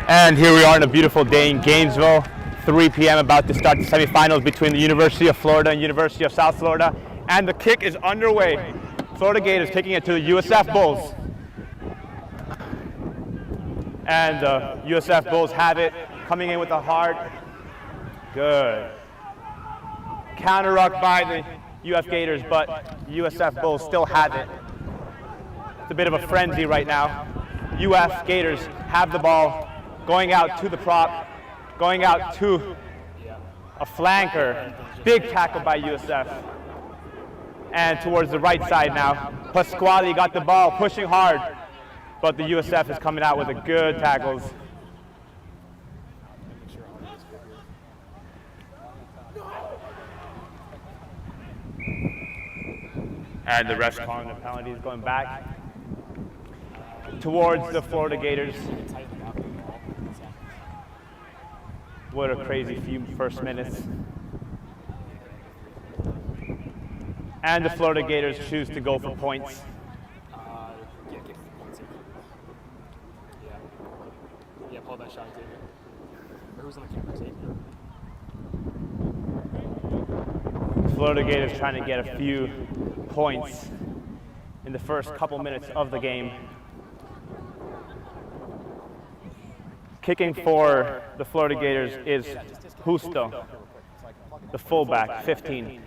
And here we are on a beautiful day in Gainesville, 3 p.m. about to start the semifinals between the University of Florida and University of South Florida. And the kick is underway. Florida Gators kicking it to the USF Bulls. And the USF Bulls have it, coming in with a hard, good. Counter ruck by the UF Gators, but USF Bulls still have it. It's a bit of a frenzy right now. UF Gators have the ball, going out to the prop, going out to a flanker. Big tackle by USF. And towards the right side now, Pasquale got the ball, pushing hard, but the USF is coming out with a good tackles. And the refs calling the penalties, going back towards the Florida Gators. What a crazy few first minutes. And the Florida Gators choose to go for points. Yeah, pull that shot, David. Or who's on the camera? Xavier. Florida Gators trying to get a few points in the first couple minutes of the game. Kicking for the Florida Gators is Justo, the fullback, 15.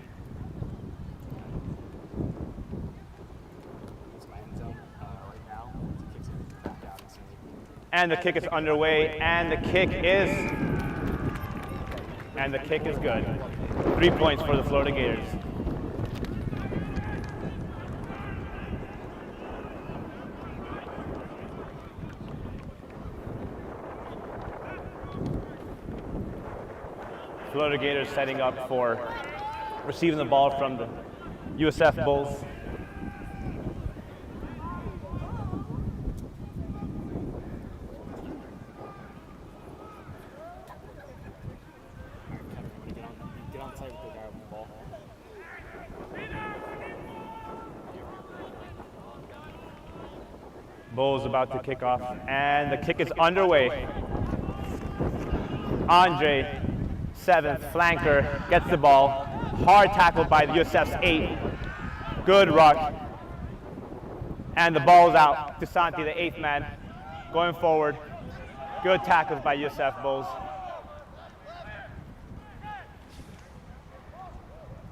And the kick is underway, and the kick is good. 3 points for the Florida Gators. Florida Gators setting up for receiving the ball from the USF Bulls. Bulls about to kick off, and the kick is underway. Andre, 7th, flanker, gets the ball. Hard tackle by the USF's 8. Good ruck. And the ball's out. DeSanti, the 8th man, going forward. Good tackles by USF Bulls.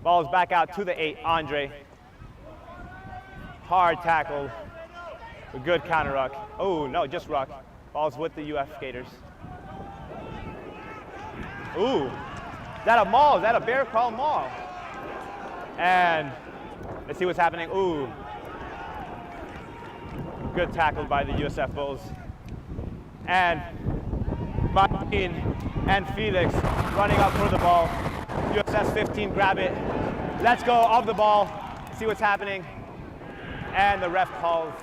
Ball's back out to the 8, Andre. Hard tackle. A good counter ruck. Oh, no, just ruck. Ball's with the UF Gators. Ooh, is that a maul? Is that a bear crawl maul? And let's see what's happening. Ooh. Good tackle by the USF Bulls. And Martin and Felix running up for the ball. USF 15, grab it. Let's go of the ball. See what's happening. And the ref calls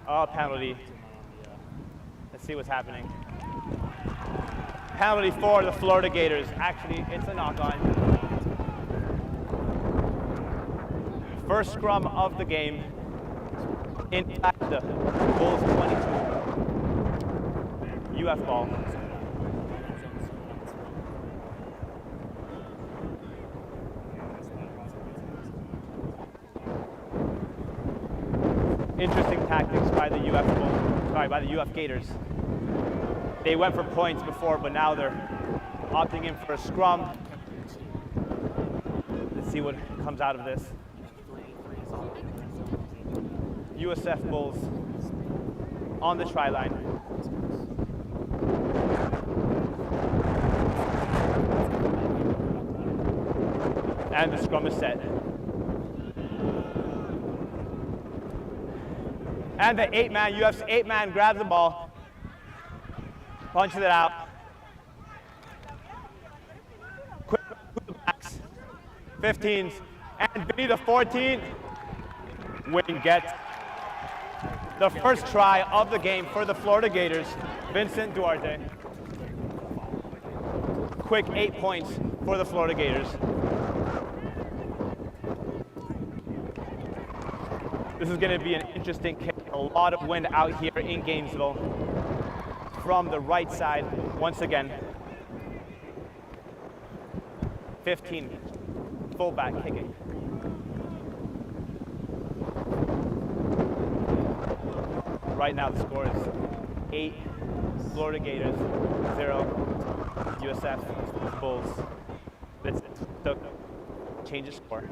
a penalty. Let's see what's happening. Penalty for the Florida Gators. Actually, it's a knock-on. First scrum of the game. Inside the Bulls 22. UF ball. Interesting tactics by the by the UF Gators. They went for points before, but now they're opting in for a scrum. Let's see what comes out of this. USF Bulls on the try line. And the scrum is set. And the 8-man, UF's 8-man grabs the ball, punches it out. Quick to the backs, 15s, and Vinny the 14 win gets the first try of the game for the Florida Gators, Vincent Duarte. Quick 8 points for the Florida Gators. This is going to be an interesting kick. A lot of wind out here in Gainesville. from the right side once again. 15, fullback kicking. Right now the score is 8 Florida Gators, 0 USF Bulls. Let's change the score.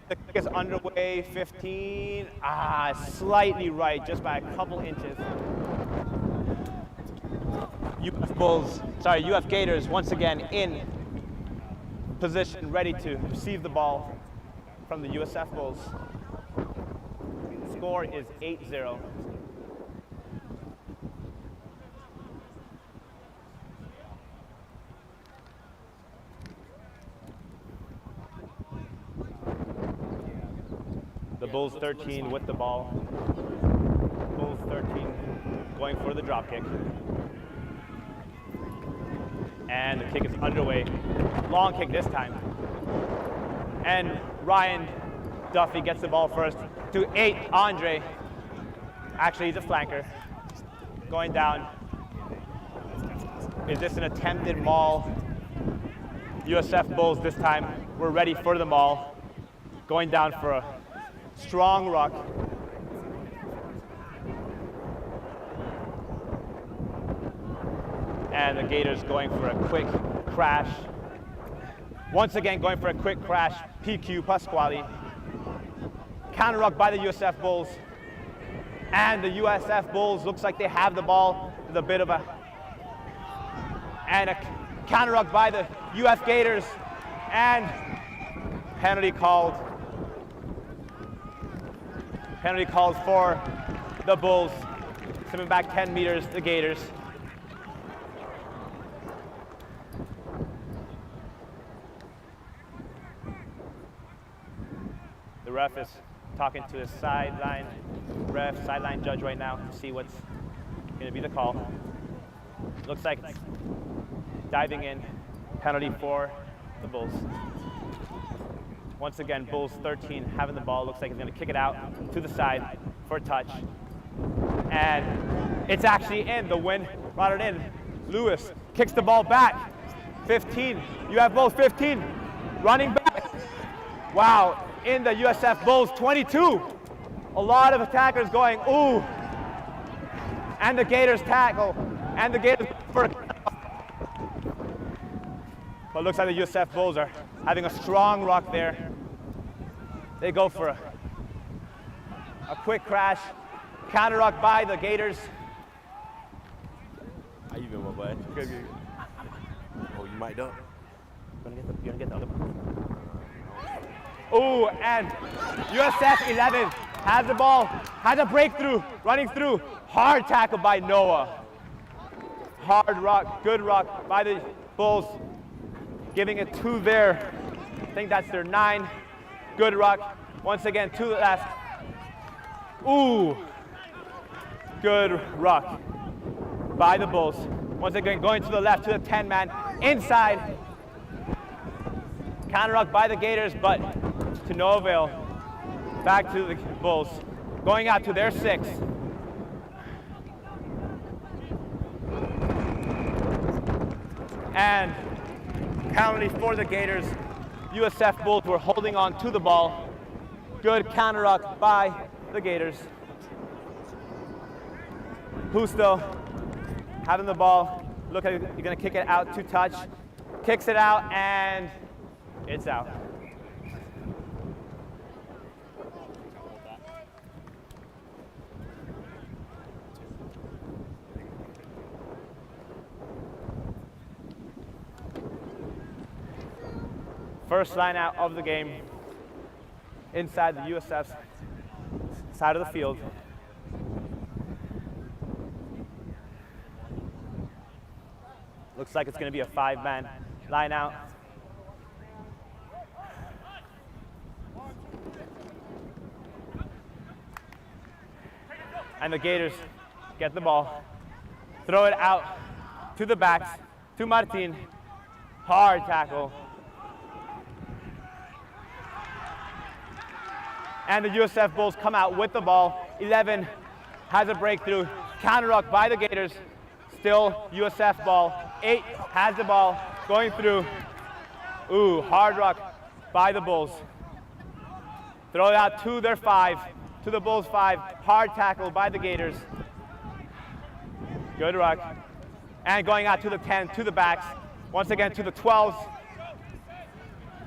The kick is underway, 15, slightly right, just by a couple inches. UF Gators once again in position, ready to receive the ball from the USF Bulls. Score is 8-0. The Bulls 13 with the ball. Bulls 13 going for the drop kick. And the kick is underway. Long kick this time. And Ryan Duffy gets the ball first to 8, Andre. Actually, he's a flanker. Going down. Is this an attempted maul? USF Bulls this time. We're ready for the maul. Going down for a strong ruck. And the Gators going for a quick crash. Once again going for a quick crash, PQ Pasquale. Counter ruck by the USF Bulls. And the USF Bulls looks like they have the ball with a bit of a counter ruck by the UF Gators. And penalty called. Penalty called for the Bulls. Sending back 10 meters, the Gators. The ref is talking to the sideline judge right now to see what's going to be the call. Looks like it's diving in, penalty for the Bulls. Once again, Bulls 13 having the ball. Looks like he's going to kick it out to the side for a touch. And it's actually in. The wind brought it in. Lewis kicks the ball back. 15. You have Bulls 15. Running back. Wow. In the USF Bulls 22. A lot of attackers going, ooh. And the Gators tackle. And the Gators for. But it looks like the USF Bulls are having a strong ruck there. They go for a quick crash. Counter ruck by the Gators. How you been, my boy? Good, good. Oh, you might dunk. You're gonna get the other one. Ooh, and USF 11 has the ball, has a breakthrough, running through. Hard tackle by Noah. Hard ruck, good ruck by the Bulls. Giving it to their, I think that's their 9. Good ruck. Once again, to the left. Ooh. Good ruck by the Bulls. Once again, going to the left, to the 10-man. Inside. Counter ruck by the Gators, but to no avail. Back to the Bulls. Going out to their 6. And penalty for the Gators. USF Bulls were holding on to the ball. Good counter ruck by the Gators. Justo having the ball. Look like you're gonna kick it out to touch. Kicks it out and it's out. First line out of the game, inside the USF's side of the field. Looks like it's going to be a 5-man line out. And the Gators get the ball, throw it out to the backs, to Martin. Hard tackle. And the USF Bulls come out with the ball. 11 has a breakthrough. Counter ruck by the Gators. Still USF ball. 8 has the ball going through. Ooh, hard ruck by the Bulls. Throw it out to their 5, to the Bulls 5. Hard tackle by the Gators. Good ruck. And going out to the 10, to the backs. Once again to the 12s.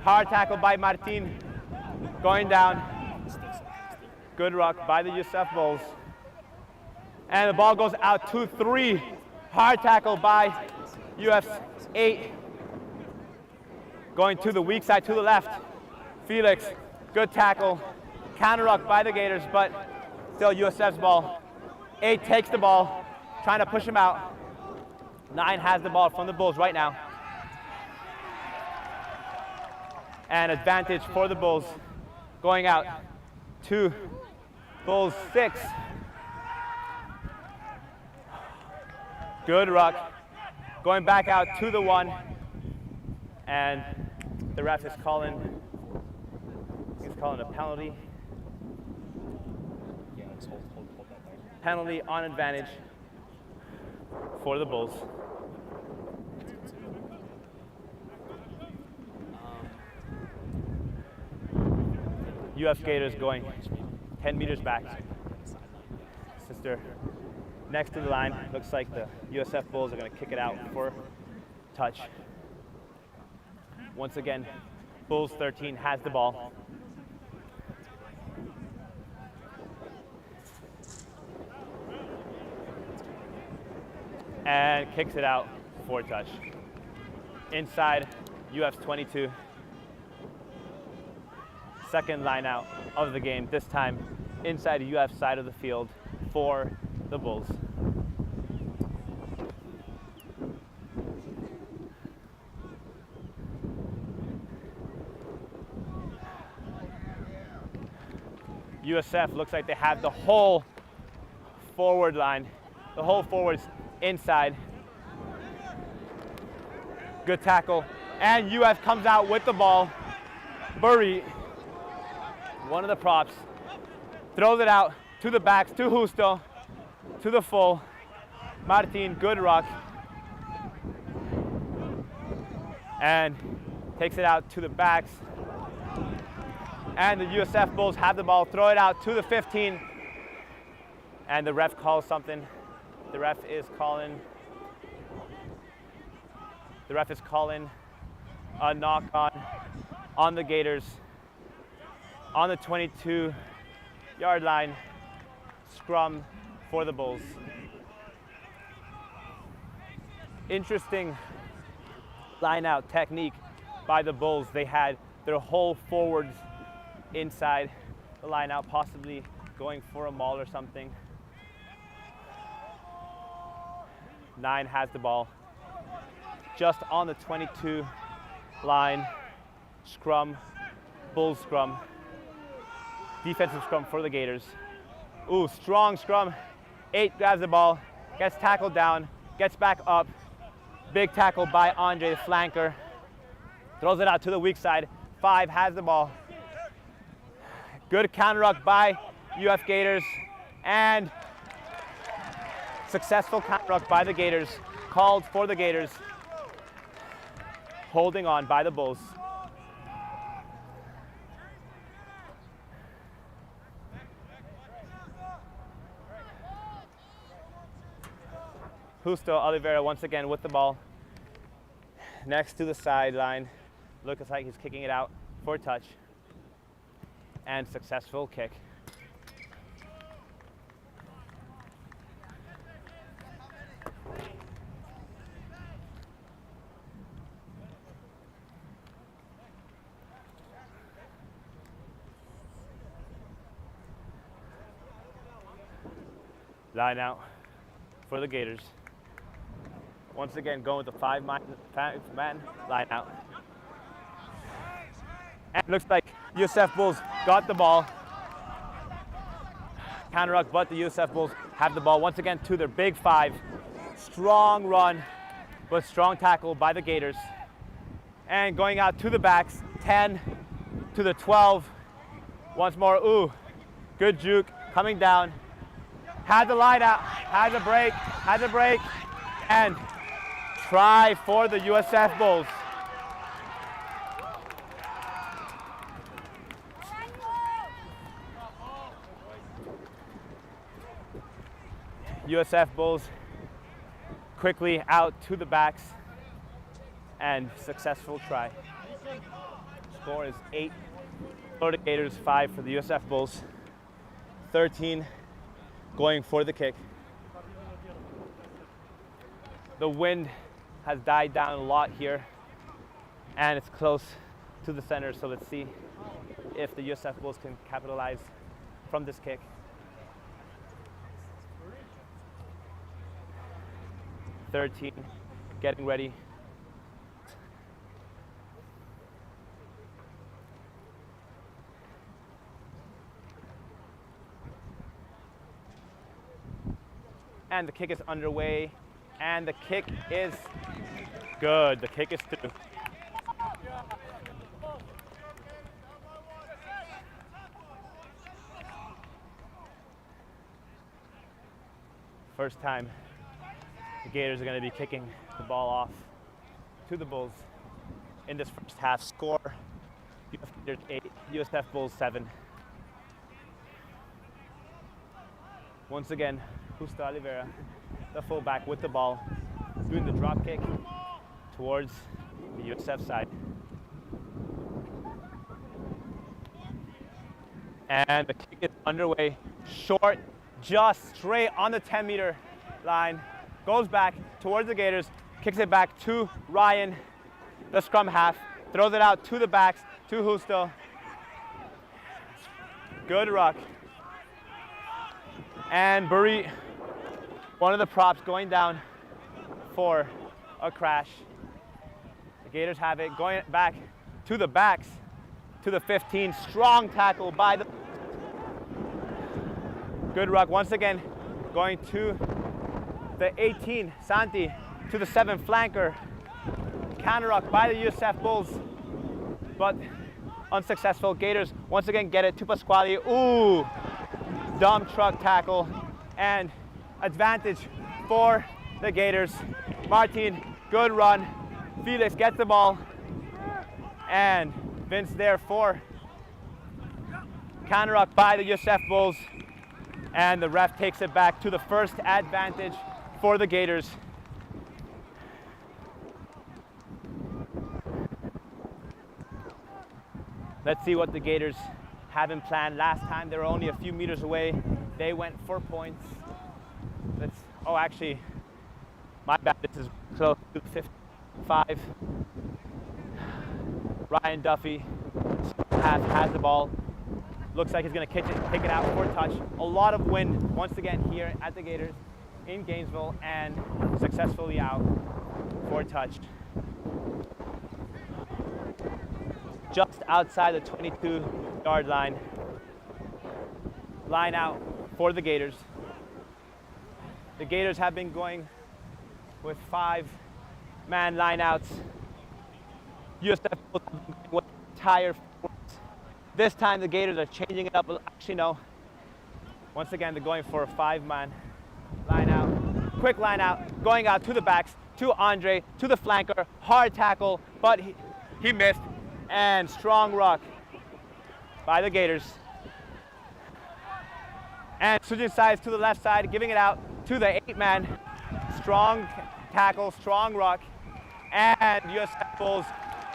Hard tackle by Martin. Going down. Good ruck by the USF Bulls. And the ball goes out to 3. Hard tackle by UF's 8. Going to the weak side to the left. Felix, good tackle. Counter ruck by the Gators, but still USF's ball. 8 takes the ball, trying to push him out. 9 has the ball from the Bulls right now. And advantage for the Bulls. Going out to Bulls 6. Good ruck. Going back out to the 1. And the ref is calling, he's calling a penalty. Yeah, just hold that there. Penalty on advantage for the Bulls. UF Gators going 10 meters back. Sister next to the line. Looks like the USF Bulls are going to kick it out for touch. Once again, Bulls 13 has the ball. And kicks it out for touch. Inside UF's 22. Second line out of the game, this time inside the UF side of the field for the Bulls. USF looks like they have the whole forward line, the whole forwards inside. Good tackle, and UF comes out with the ball. Burry, one of the props, throws it out to the backs, to Justo, to the full. Martin, good ruck. And takes it out to the backs. And the USF Bulls have the ball, throw it out to the 15. And the ref calls something. The ref is calling a knock on the Gators on the 22-yard line. Scrum for the Bulls. Interesting line out technique by the Bulls. They had their whole forwards inside the line out, possibly going for a maul or something. 9 has the ball. Just on the 22 line. Scrum, Bulls scrum. Defensive scrum for the Gators. Ooh, strong scrum. 8 grabs the ball, gets tackled down, gets back up. Big tackle by Andre, the flanker. Throws it out to the weak side. 5 has the ball. Good counter ruck by UF Gators. And successful counter ruck by the Gators. Called for the Gators. Holding on by the Bulls. Justo Oliveira once again with the ball. Next to the sideline. Looks like he's kicking it out for a touch. And successful kick. Line out for the Gators. Once again, going with the five-man line out. And it looks like USF Bulls got the ball. Counter ruck, but the USF Bulls have the ball once again to their big five. Strong run, but strong tackle by the Gators. And going out to the backs, 10 to the 12. Once more, ooh, good juke, coming down. Had the line out, had the break, and try for the USF Bulls. USF Bulls quickly out to the backs and successful try. Score is 8 for the Gators, 5 for the USF Bulls. 13 going for the kick. The wind has died down a lot here and it's close to the center, so let's see if the USF Bulls can capitalize from this kick. .13, getting ready. And the kick is underway, and the kick is good. The kick is through. First time the Gators are going to be kicking the ball off to the Bulls in this first half. Score, UF Gators 8, USF Bulls 7. Once again, Justo Oliveira, the fullback with the ball, doing the drop kick towards the USF side. And the kick is underway, short, just straight on the 10-meter line. Goes back towards the Gators, kicks it back to Ryan, the scrum half, throws it out to the backs, to Justo. Good ruck. And Burry, one of the props, going down for a crash. The Gators have it, going back to the backs, to the 15. Strong tackle by the... Good ruck, once again, going to the 18, Santi, to the 7 flanker. Counter ruck by the USF Bulls, but unsuccessful. Gators once again get it to Pasquale. Ooh, dump truck tackle and advantage for the Gators. Martin, good run. Felix gets the ball, and Vince there for counter ruck by the USF Bulls, and the ref takes it back to the first advantage for the Gators. Let's see what the Gators have in plan. Last time they were only a few meters away. They went for points. Oh, actually, my bad, this is close to 55. Ryan Duffy has the ball. Looks like he's gonna kick it out for a touch. A lot of wind once again here at the Gators in Gainesville, and successfully out for a touch. Just outside the 22-yard line. Line out for the Gators. The Gators have been going with 5-man lineouts. USF with entire forwards. This time the Gators are changing it up. Actually, no. Once again, they're going for a 5-man line out. Quick line out, going out to the backs, to Andre, to the flanker. Hard tackle, but he missed. And strong ruck by the Gators. And switching sides to the left side, giving it out to the 8-man. Strong tackle, strong ruck. And USF Bulls,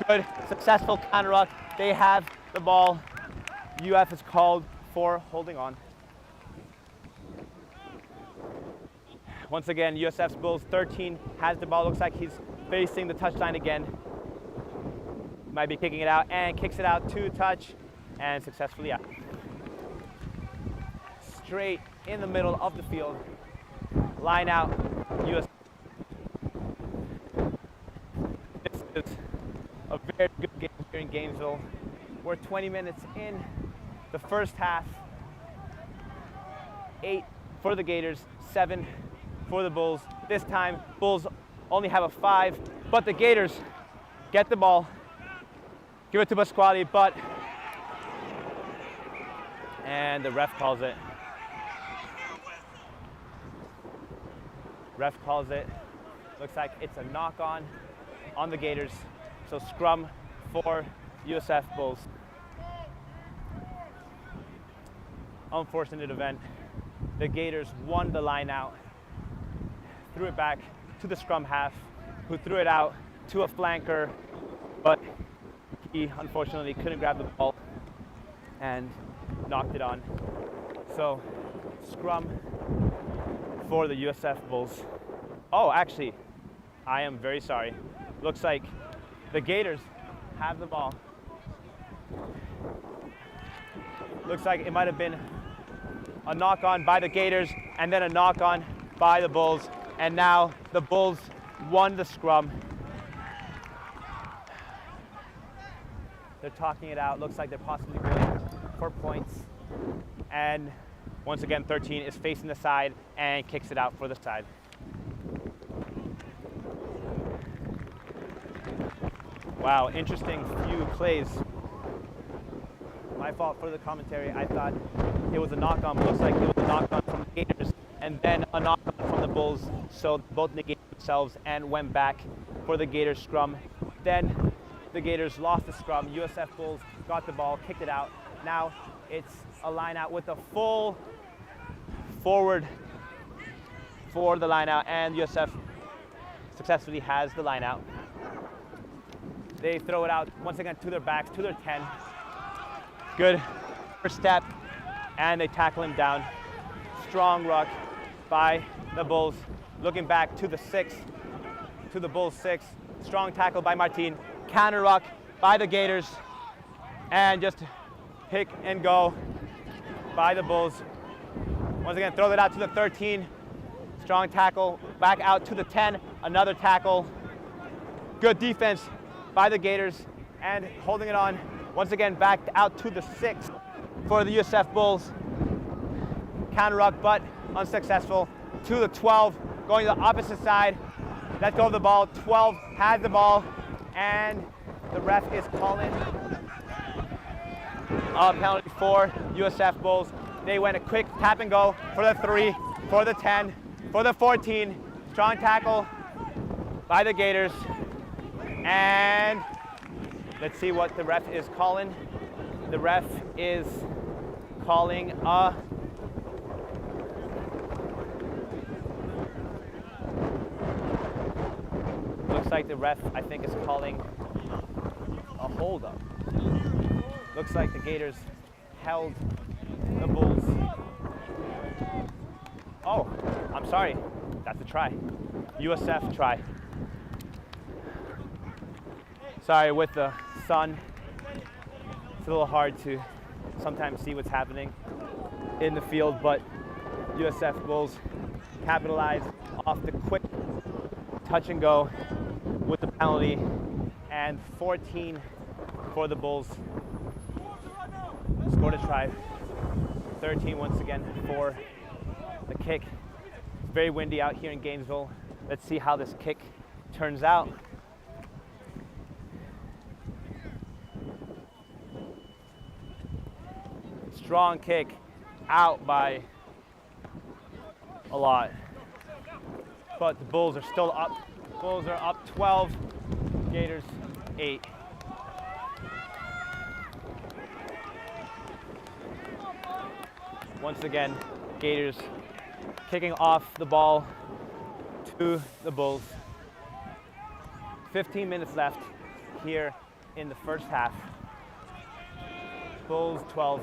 good, successful counter ruck. They have the ball. UF is called for holding on. Once again, USF's Bulls 13 has the ball. Looks like he's facing the touchline again. Might be kicking it out, and kicks it out to touch, and successfully out. Straight in the middle of the field. Line out, US. very good game here in Gainesville. We're 20 minutes in the first half. 8 for the Gators, 7 for the Bulls. This time, Bulls only have a 5, but the Gators get the ball, give it to Pasquale, and the ref calls it. Ref calls it. Looks like it's a knock-on the Gators. So scrum for USF Bulls. Unfortunate event. The Gators won the line out, threw it back to the scrum half, who threw it out to a flanker, but he unfortunately couldn't grab the ball and knocked it on. So scrum for the USF Bulls. Oh, actually, I am very sorry. Looks like the Gators have the ball. Looks like it might have been a knock-on by the Gators and then a knock-on by the Bulls. And now the Bulls won the scrum. They're talking it out. Looks like they're possibly going for points. And once again, 13 is facing the side and kicks it out for the side. Wow, interesting few plays. My fault for the commentary. I thought it was a knock-on, but looks like it was a knock-on from the Gators and then a knock-on from the Bulls. So both negated themselves and went back for the Gators scrum. Then the Gators lost the scrum. USF Bulls got the ball, kicked it out. Now it's a line out with a full forward for the line out, and USF successfully has the line out. They throw it out once again to their backs, to their 10. Good first step, and they tackle him down. Strong ruck by the Bulls. Looking back to the 6, to the Bulls 6. Strong tackle by Martin. Counter ruck by the Gators. And just pick and go by the Bulls. Once again, throw it out to the 13. Strong tackle, back out to the 10. Another tackle. Good defense by the Gators, and holding it on. Once again, back out to the 6 for the USF Bulls. Counter ruck, but unsuccessful. To the 12, going to the opposite side. Let go of the ball. 12 has the ball, and the ref is calling a penalty for USF Bulls. They went a quick tap and go for the 3, for the 10, for the 14. Strong tackle by the Gators. And let's see what the ref is calling. The ref is calling a looks like the ref, I think, is calling a hold-up. Looks like the Gators held the Bulls. Oh, I'm sorry. That's a try. USF try. Sorry, with the sun, it's a little hard to sometimes see what's happening in the field, but USF Bulls capitalize off the quick touch and go with the penalty, and 14 for the Bulls. Scored a try. 13 once again for the kick. It's very windy out here in Gainesville. Let's see how this kick turns out. Strong kick, out by a lot. But the Bulls are still up. Bulls are up 12, Gators 8. Once again, Gators kicking off the ball to the Bulls. 15 minutes left here in the first half. Bulls 12.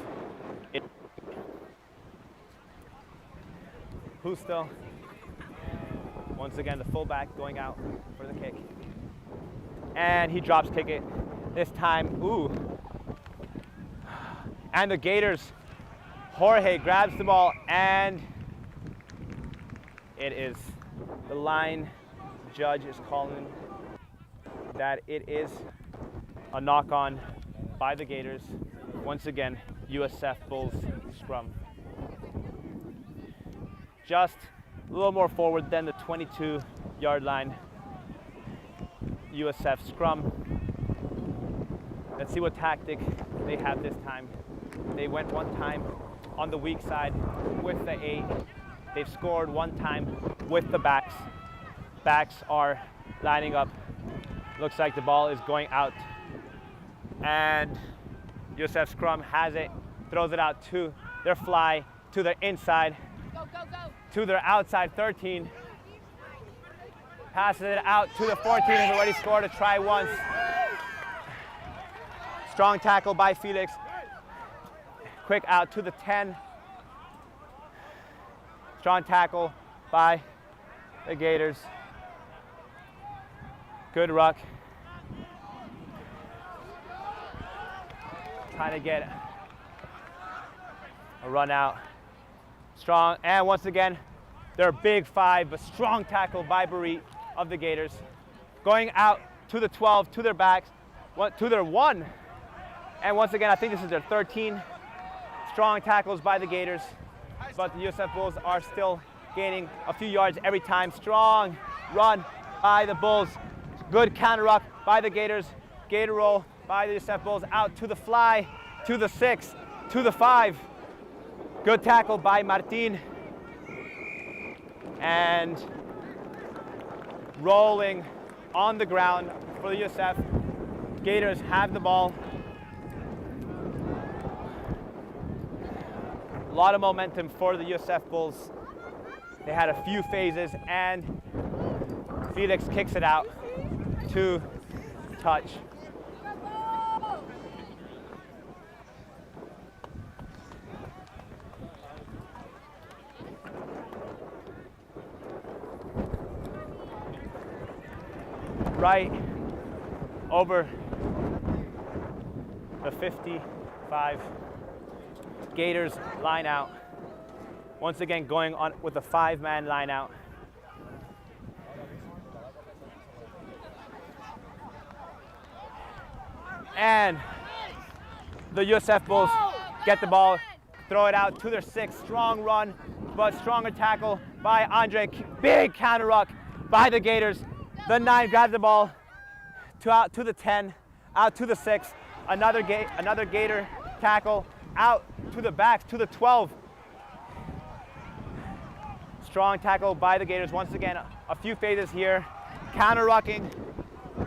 Husto, once again the fullback going out for the kick. And he drops kick it. This time, ooh. And the Gators, Jorge grabs the ball, and it is, the line judge is calling that it is A knock on by the Gators. Once again, USF Bulls scrum. Just a little more forward than the 22-yard line. USF scrum. Let's see what tactic they have this time. They went one time on the weak side with the 8. They've scored one time with the backs. Backs are lining up. Looks like the ball is going out. And USF scrum has it, throws it out to their fly, to their inside, to their outside 13. Passes it out to the 14, who's already scored a try once. Strong tackle by Felix. Quick out to the 10. Strong tackle by the Gators. Good ruck. Trying to get a run out. Strong, and once again, they're big 5, but strong tackle by Barit of the Gators. Going out to the 12, to their backs, to their 1. And once again, I think this is their 13. Strong tackles by the Gators, but the USF Bulls are still gaining a few yards every time. Strong run by the Bulls. Good counter ruck by the Gators. Gator roll by the USF Bulls out to the fly, to the 6, to the 5. Good tackle by Martin. And rolling on the ground for the USF. Gators have the ball. A lot of momentum for the USF Bulls. They had a few phases, and Felix kicks it out to touch. Right over the 55. Gators line out. Once again, going on with a 5-man line out. And the USF Bulls get the ball, throw it out to their 6. Strong run, but stronger tackle by Andre. Big counter ruck by the Gators. The 9 grabs the ball out to the 10, out to the 6. Another Gator tackle out to the backs, to the 12. Strong tackle by the Gators. Once again, a few phases here. Counter rucking,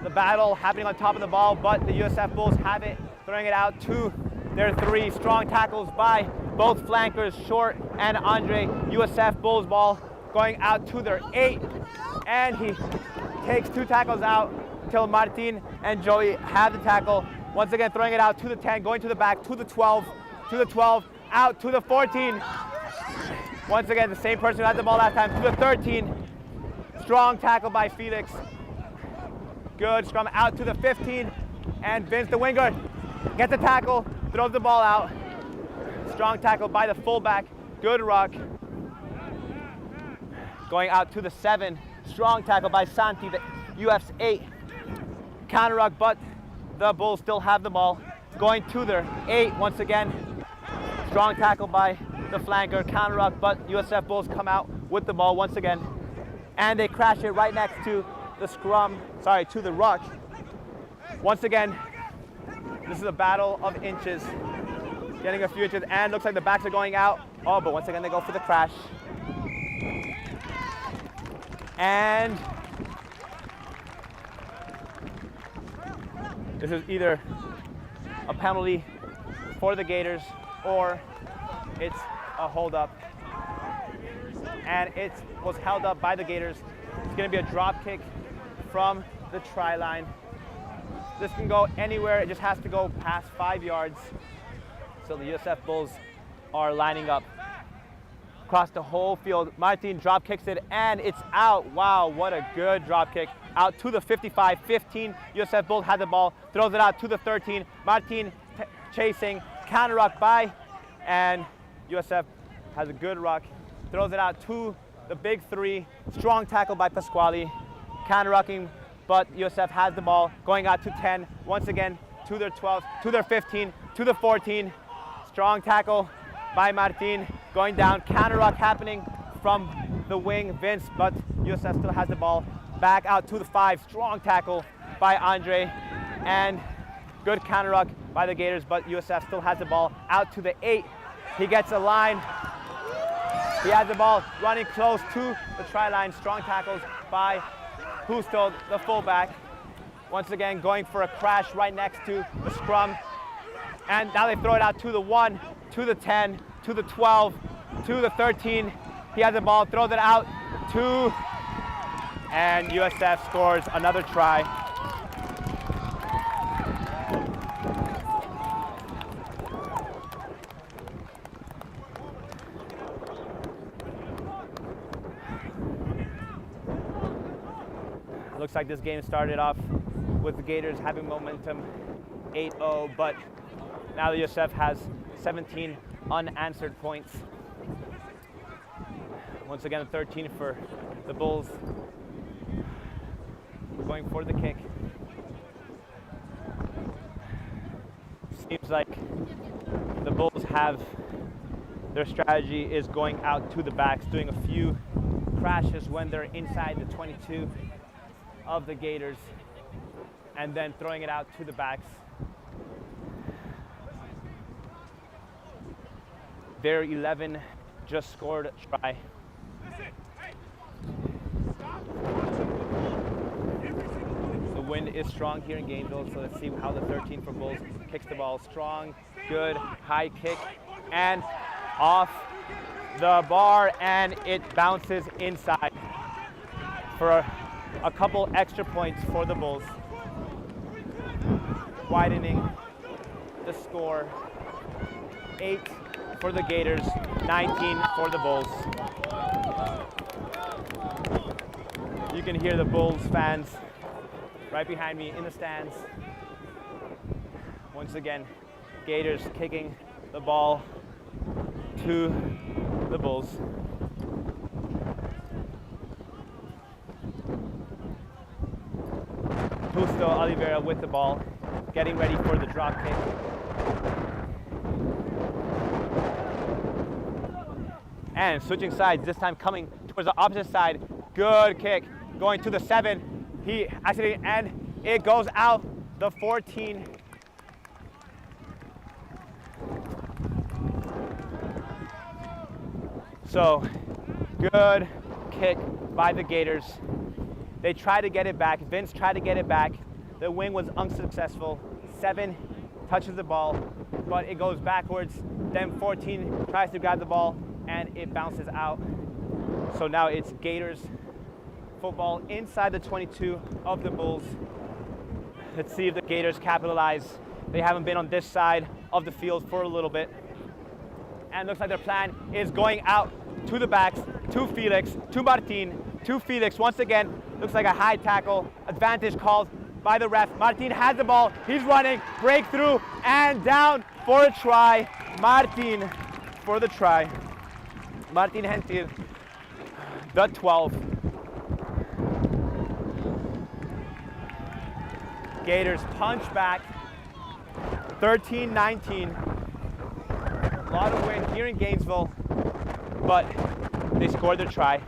the battle happening on top of the ball, but the USF Bulls have it, throwing it out to their 3. Strong tackles by both flankers, Short and Andre. USF Bulls ball going out to their 8, and he takes 2 tackles out till Martin and Joey have the tackle. Once again, throwing it out to the 10, going to the back, to the 12, out to the 14. Once again, the same person who had the ball last time, to the 13. Strong tackle by Felix. Good scrum out to the 15, and Vince, the winger, gets the tackle, throws the ball out. Strong tackle by the fullback. Good ruck. Going out to the 7. Strong tackle by Santi, the UF's 8. Counter ruck, but the Bulls still have the ball. Going to their 8 once again. Strong tackle by the flanker, counter ruck, but USF Bulls come out with the ball once again. And they crash it right next to the to the ruck. Once again, this is a battle of inches. Getting a few inches, and looks like the backs are going out. Oh, but once again, they go for the crash. And this is either a penalty for the Gators or it's a hold up. And it was held up by the Gators. It's going to be a drop kick from the try line. This can go anywhere. It just has to go past 5 yards. So the USF Bulls are lining up across the whole field. Martin drop kicks it, and it's out. Wow, what a good drop kick. Out to the 55, 15. USF Bulls had the ball, throws it out to the 13. Martin chasing, counter ruck by, and USF has a good ruck. Throws it out to the big 3. Strong tackle by Pasquale. Counter rucking, but USF has the ball. Going out to 10. Once again, to their 12, to their 15, to the 14. Strong tackle by Martin, going down. Counter ruck happening from the wing, Vince, but USF still has the ball. Back out to the 5, strong tackle by Andre, and good counter ruck by the Gators, but USF still has the ball. Out to the 8, he gets a line. He has the ball running close to the try line. Strong tackles by Husto, the fullback. Once again, going for a crash right next to the scrum. And now they throw it out to the 1, to the 10, to the 12, to the 13. He has the ball, throws it out to, and USF scores another try. Looks like this game started off with the Gators having momentum 8-0, but now the USF has 17 unanswered points. Once again, 13 for the Bulls. Going for the kick. Seems like the Bulls have, their strategy is going out to the backs, doing a few crashes when they're inside the 22 of the Gators, and then throwing it out to the backs. Their 11 just scored a try. The wind is strong here in Gainesville, so let's see how the 13 for Bulls kicks the ball. Strong, good, high kick, and off the bar, and it bounces inside for a couple extra points for the Bulls, widening the score. 8 for the Gators, 19 for the Bulls. You can hear the Bulls fans right behind me in the stands. Once again, Gators kicking the ball to the Bulls. Justo Oliveira with the ball, getting ready for the drop kick. And switching sides, this time coming towards the opposite side. Good kick, going to the 7. He actually, and it goes out the 14. So, good kick by the Gators. They tried to get it back. Vince tried to get it back. The wing was unsuccessful. 7 touches the ball, but it goes backwards. Then 14 tries to grab the ball, and it bounces out. So now it's Gators football inside the 22 of the Bulls. Let's see if the Gators capitalize. They haven't been on this side of the field for a little bit. And looks like their plan is going out to the backs, to Felix, to Martin, to Felix. Once again, looks like a high tackle. Advantage called by the ref. Martin has the ball. He's running. Breakthrough and down for a try. Martin for the try. Martin Gentil, the 12. Gators punch back. 13-19. A lot of wind here in Gainesville, but they scored their try.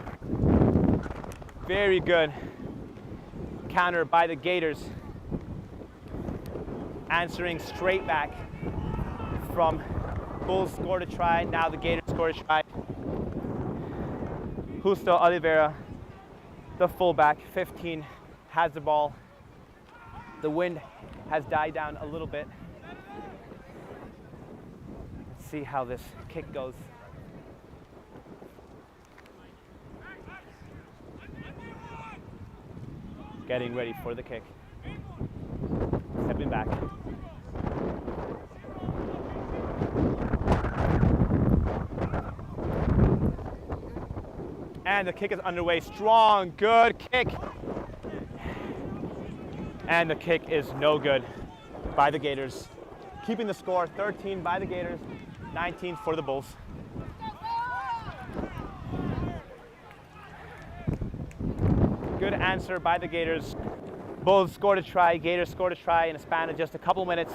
Very good counter by the Gators, answering straight back from Bulls scored a try. Now the Gators scored a try. Justo Oliveira, the fullback, 15, has the ball. The wind has died down a little bit. Let's see how this kick goes. Getting ready for the kick. Stepping back. And the kick is underway. Strong, good kick. And the kick is no good by the Gators. Keeping the score, 13 by the Gators, 19 for the Bulls. Good answer by the Gators. Bulls scored a try, Gators scored a try in a span of just a couple minutes.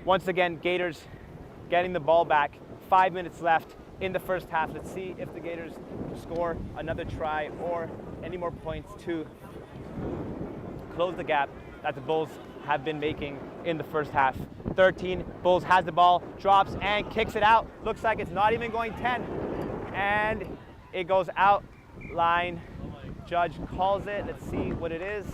Once again, Gators getting the ball back. 5 minutes left in the first half. Let's see if the Gators score another try or any more points to close the gap that the Bulls have been making in the first half. 13, Bulls has the ball, drops and kicks it out. Looks like it's not even going 10. And it goes out line. Judge calls it. Let's see what it is.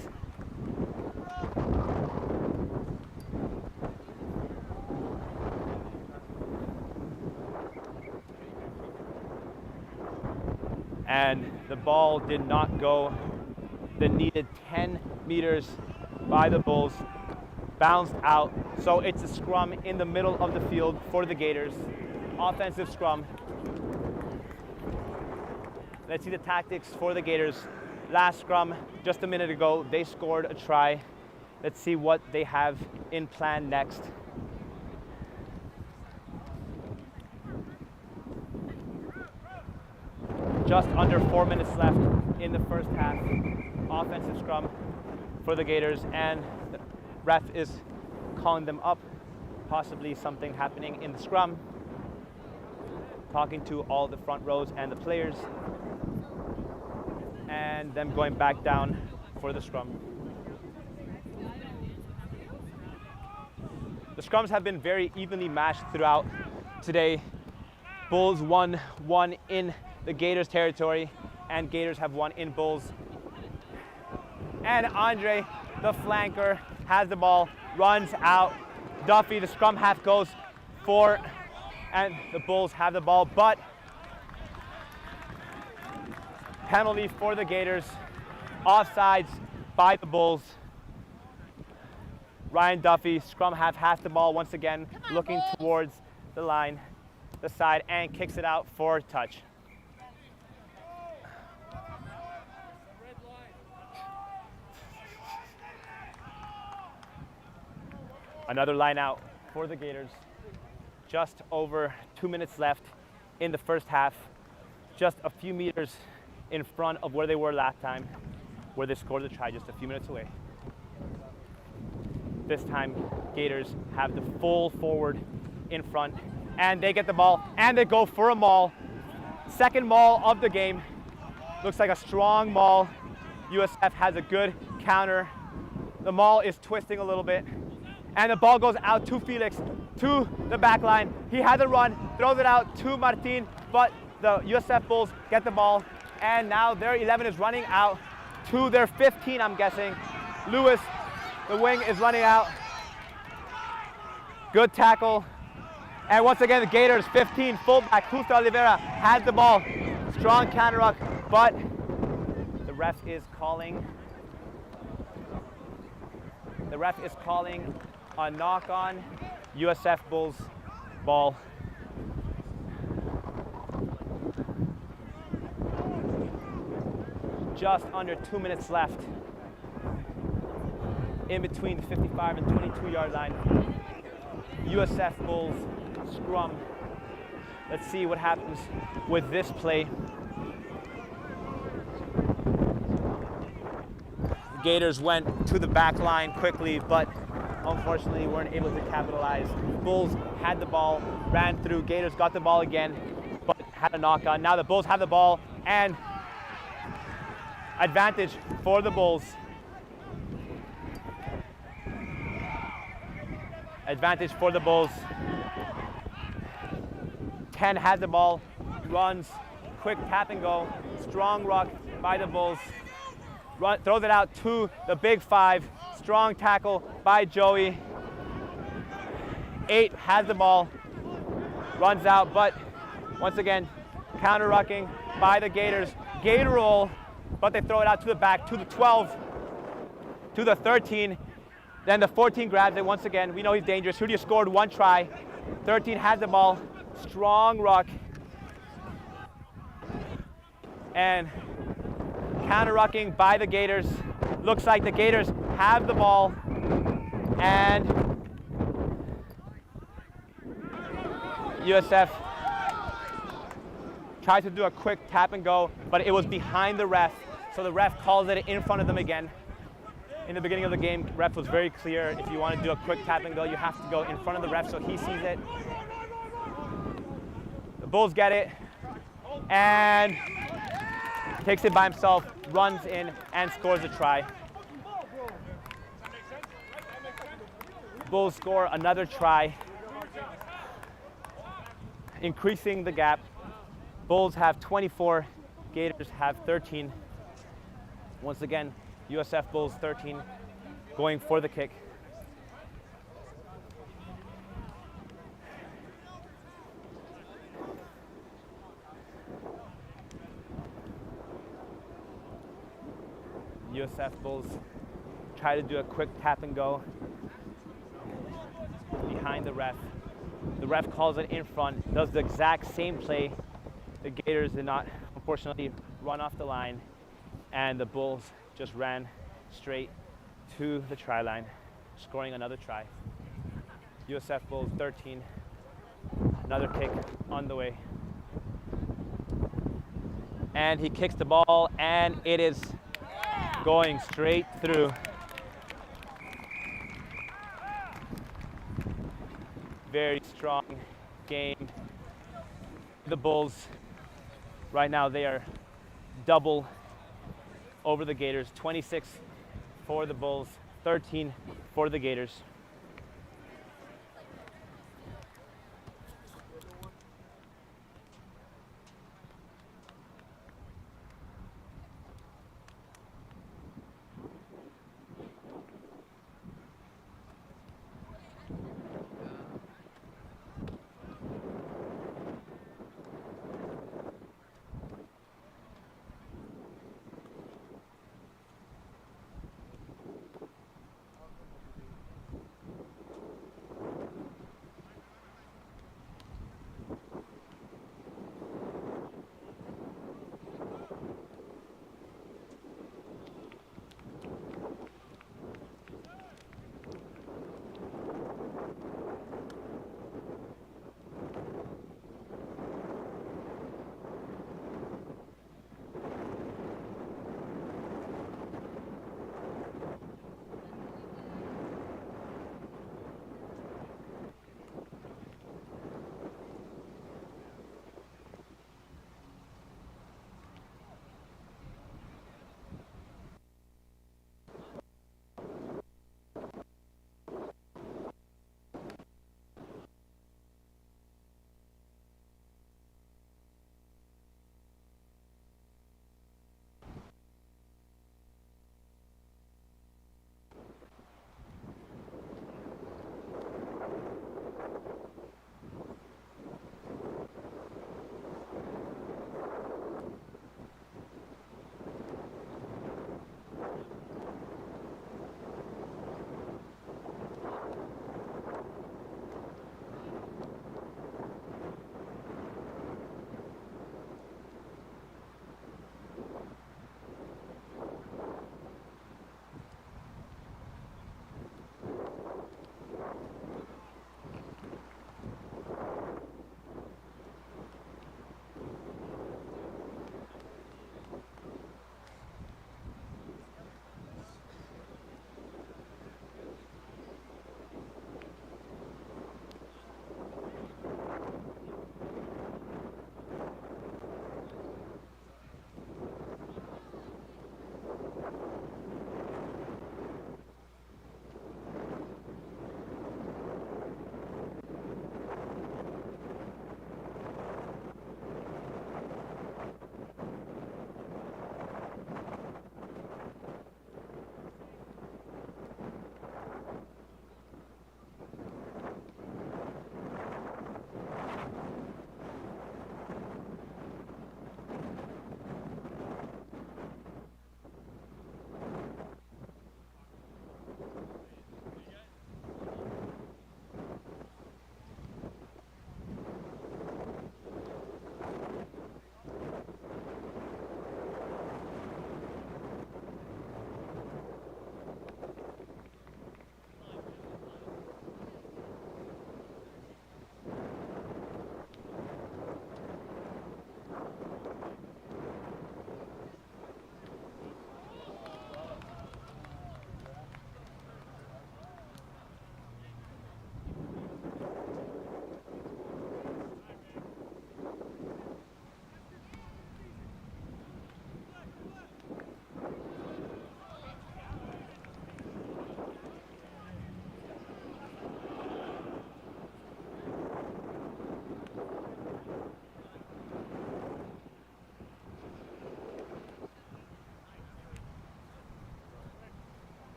And the ball did not go the needed 10 meters by the Bulls. Bounced out. So it's a scrum in the middle of the field for the Gators. Offensive scrum. Let's see the tactics for the Gators. Last scrum, just a minute ago, they scored a try. Let's see what they have in plan next. Just under 4 minutes left in the first half. Offensive scrum for the Gators, and the ref is calling them up. Possibly something happening in the scrum. Talking to all the front rows and the players. And them going back down for the scrum. The scrums have been very evenly matched throughout today. Bulls won one in the Gators territory, and Gators have won in Bulls. And Andre, the flanker, has the ball, runs out. Duffy, the scrum half, goes for, and the Bulls have the ball, but penalty for the Gators. Offsides by the Bulls. Ryan Duffy, scrum half, has the ball once again, looking towards the line, the side, and kicks it out for touch. Another line out for the Gators. Just over 2 minutes left in the first half. Just a few meters in front of where they were last time, where they scored the try, just a few minutes away. This time, Gators have the full forward in front, and they get the ball, and they go for a maul. Second maul of the game. Looks like a strong maul. USF has a good counter. The maul is twisting a little bit, and the ball goes out to Felix, to the back line. He has a run, throws it out to Martin, but the USF Bulls get the ball, and now their 11 is running out to their 15, I'm guessing. Lewis, the wing, is running out. Good tackle. And once again, the Gators, 15, fullback, Justo Oliveira, has the ball. Strong counter ruck, but the ref is calling. The ref is calling a knock on USF Bulls ball. Just under 2 minutes left in between the 55 and 22-yard line. USF Bulls scrum. Let's see what happens with this play. The Gators went to the back line quickly, but unfortunately weren't able to capitalize. Bulls had the ball, ran through. Gators got the ball again, but had a knock on. Now the Bulls have the ball, and advantage for the Bulls. Advantage for the Bulls. 10 has the ball, runs, quick tap and go, strong ruck by the Bulls. Throws it out to the big 5, strong tackle by Joey. 8 has the ball, runs out, but once again, counter rucking by the Gators. Gator roll, but they throw it out to the back, to the 12, to the 13. Then the 14 grabs it once again. We know he's dangerous. Hudia scored 1 try. 13 has the ball. Strong ruck. And counter rucking by the Gators. Looks like the Gators have the ball. And USF tried to do a quick tap and go, but it was behind the ref. So the ref calls it in front of them again. in the beginning of the game, ref was very clear. If you want to do a quick tap and go, you have to go in front of the ref so he sees it. The Bulls get it, and takes it by himself, runs in, and scores a try. Bulls score another try, increasing the gap. Bulls have 24, Gators have 13. Once again, USF Bulls 13, going for the kick. USF Bulls try to do a quick tap and go behind the ref. The ref calls it in front, does the exact same play. The Gators did not, unfortunately, run off the line, and the Bulls just ran straight to the try line, scoring another try. USF Bulls 13, another kick on the way. And he kicks the ball, and it is going straight through. Very strong game. The Bulls, right now, they are double over the Gators. 26 for the Bulls, 13 for the Gators.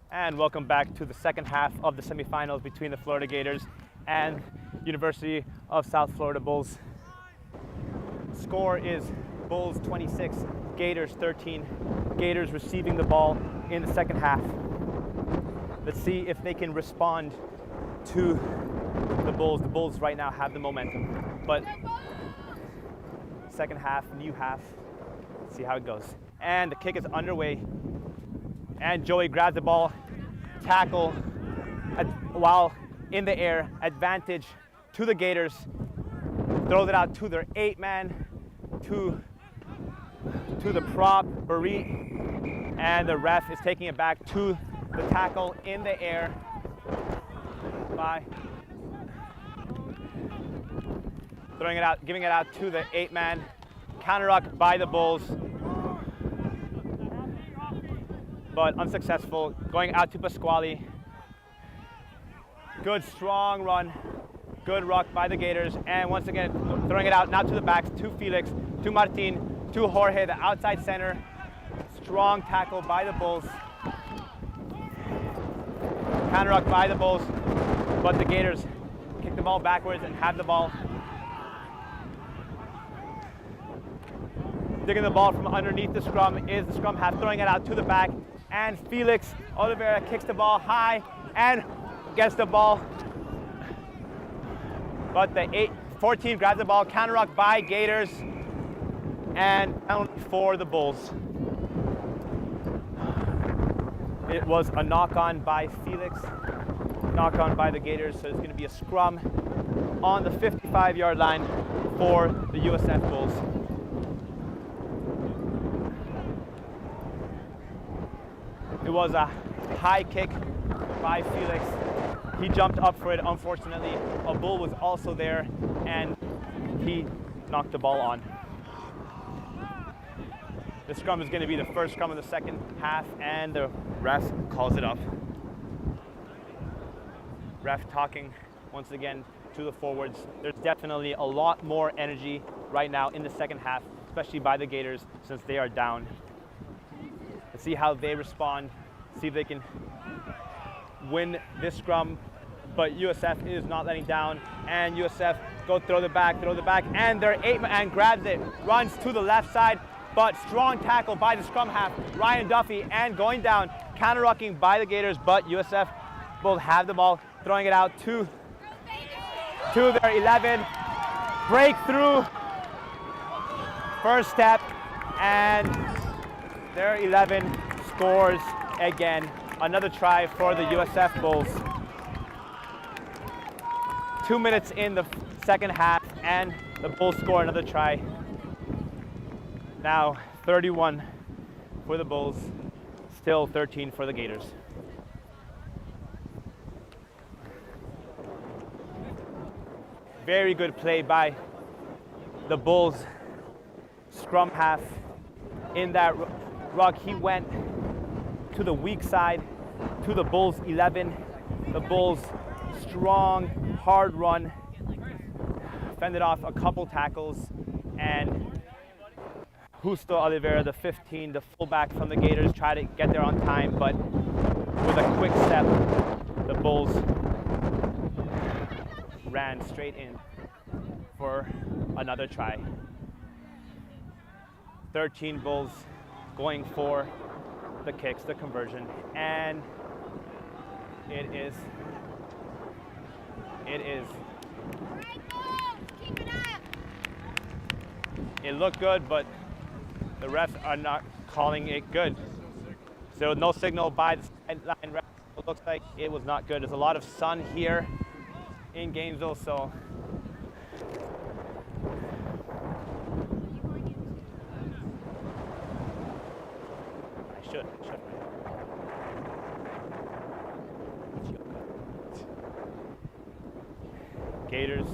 And welcome back to the second half of the semifinals between the Florida Gators and University of South Florida Bulls. Score is Bulls 26, Gators 13. Gators receiving the ball in the second half. Let's see if they can respond to the Bulls. The Bulls right now have the momentum, but second half, new half. Let's see how it goes. And the kick is underway. And Joey grabs the ball, tackle while in the air, advantage to the Gators, throws it out to their 8-man, to the prop, Barit, and the ref is taking it back to the tackle in the air by throwing it out, giving it out to the 8-man, counter-ruck by the Bulls, but unsuccessful, going out to Pasquale. Good strong run, good ruck by the Gators, and once again throwing it out now to the backs, to Felix, to Martin, to Jorge, the outside center. Strong tackle by the Bulls. Counter ruck by the Bulls, but the Gators kick the ball backwards and have the ball. Digging the ball from underneath the scrum is the scrum half, throwing it out to the back, and Felix Oliveira kicks the ball high and gets the ball, but the 14 grabs the ball, counter ruck by Gators, and down for the Bulls. It was a knock-on by Felix, knock-on by the Gators, so it's going to be a scrum on the 55-yard line for the USF Bulls. It was a high kick by Felix. He jumped up for it, unfortunately. A Bull was also there, and he knocked the ball on. The scrum is going to be the first scrum of the second half, and the ref calls it up. Ref talking once again to the forwards. There's definitely a lot more energy right now in the second half, especially by the Gators, since they are down. Let's see how they respond, see if they can win this scrum, but USF is not letting down, and USF go throw the back, and their 8-man grabs it, runs to the left side, but strong tackle by the scrum half, Ryan Duffy, and going down, counter-rucking by the Gators, but USF will have the ball, throwing it out to their 11, breakthrough, first step, and their 11 scores again. Another try for the USF Bulls. 2 minutes in the second half, and the Bulls score another try. Now 31 for the Bulls, still 13 for the Gators. Very good play by the Bulls scrum half. In that ruck, he went to the weak side, to the Bulls 11. The Bulls strong, hard run, fended off a couple tackles, and Justo Oliveira, the 15, the fullback from the Gators, tried to get there on time, but with a quick step, the Bulls ran straight in for another try. 13 Bulls going for the kicks, the conversion, and it is. It looked good, but the refs are not calling it good. So no signal by the sideline ref. It looks like it was not good. There's a lot of sun here in Gainesville, so I should. Gators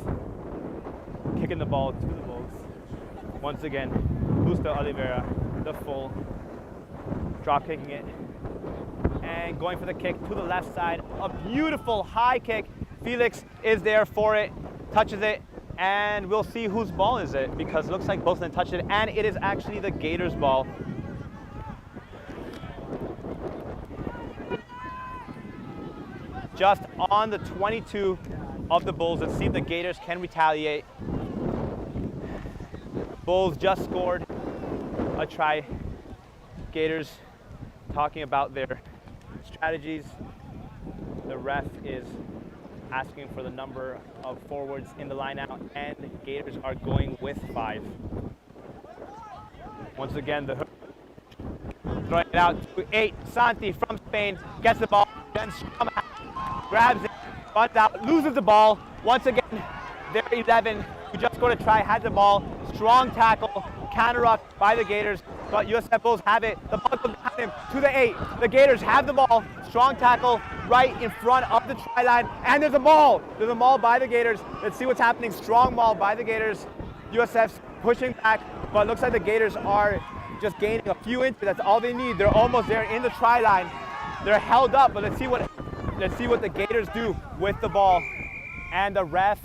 kicking the ball to the Bulls. Once again, Busta Oliveira, the full, drop kicking it, and going for the kick to the left side. A beautiful high kick. Felix is there for it, touches it, and we'll see whose ball is it, because it looks like both of them touched it, and it is actually the Gators' ball. Just on the 22 of the Bulls. Let's see if the Gators can retaliate. Bulls just scored a try. Gators talking about their strategies. The ref is asking for the number of forwards in the line out, and the Gators are going with 5. Once again, the throwing it out to 8. Santi from Spain gets the ball, then grabs it, runs out, loses the ball. Once again, their 11 who just scored a try had the ball. Strong tackle, counter ruck by the Gators, but USF Bulls have it. The ball goes behind him to the 8. The Gators have the ball. Strong tackle right in front of the try line, and there's a maul. There's a maul by the Gators. Let's see what's happening. Strong maul by the Gators. USF's pushing back, but it looks like the Gators are just gaining a few inches. That's all they need. They're almost there in the try line. They're held up, but let's see what the Gators do with the ball. And the ref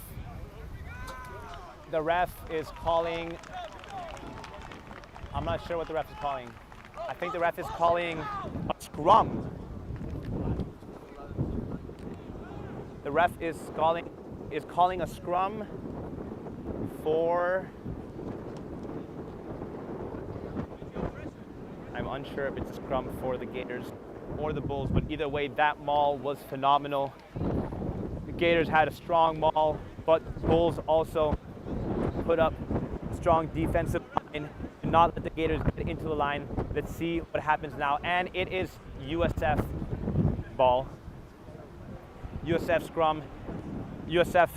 is calling, I'm not sure what the ref is calling. I think the ref is calling a scrum. The ref is calling a scrum for, I'm unsure if it's a scrum for the Gators or the Bulls, but either way, that maul was phenomenal. The Gators had a strong maul, but the Bulls also put up a strong defensive line and not let the Gators get into the line. Let's see what happens now. And it is USF ball. USF scrum. USF,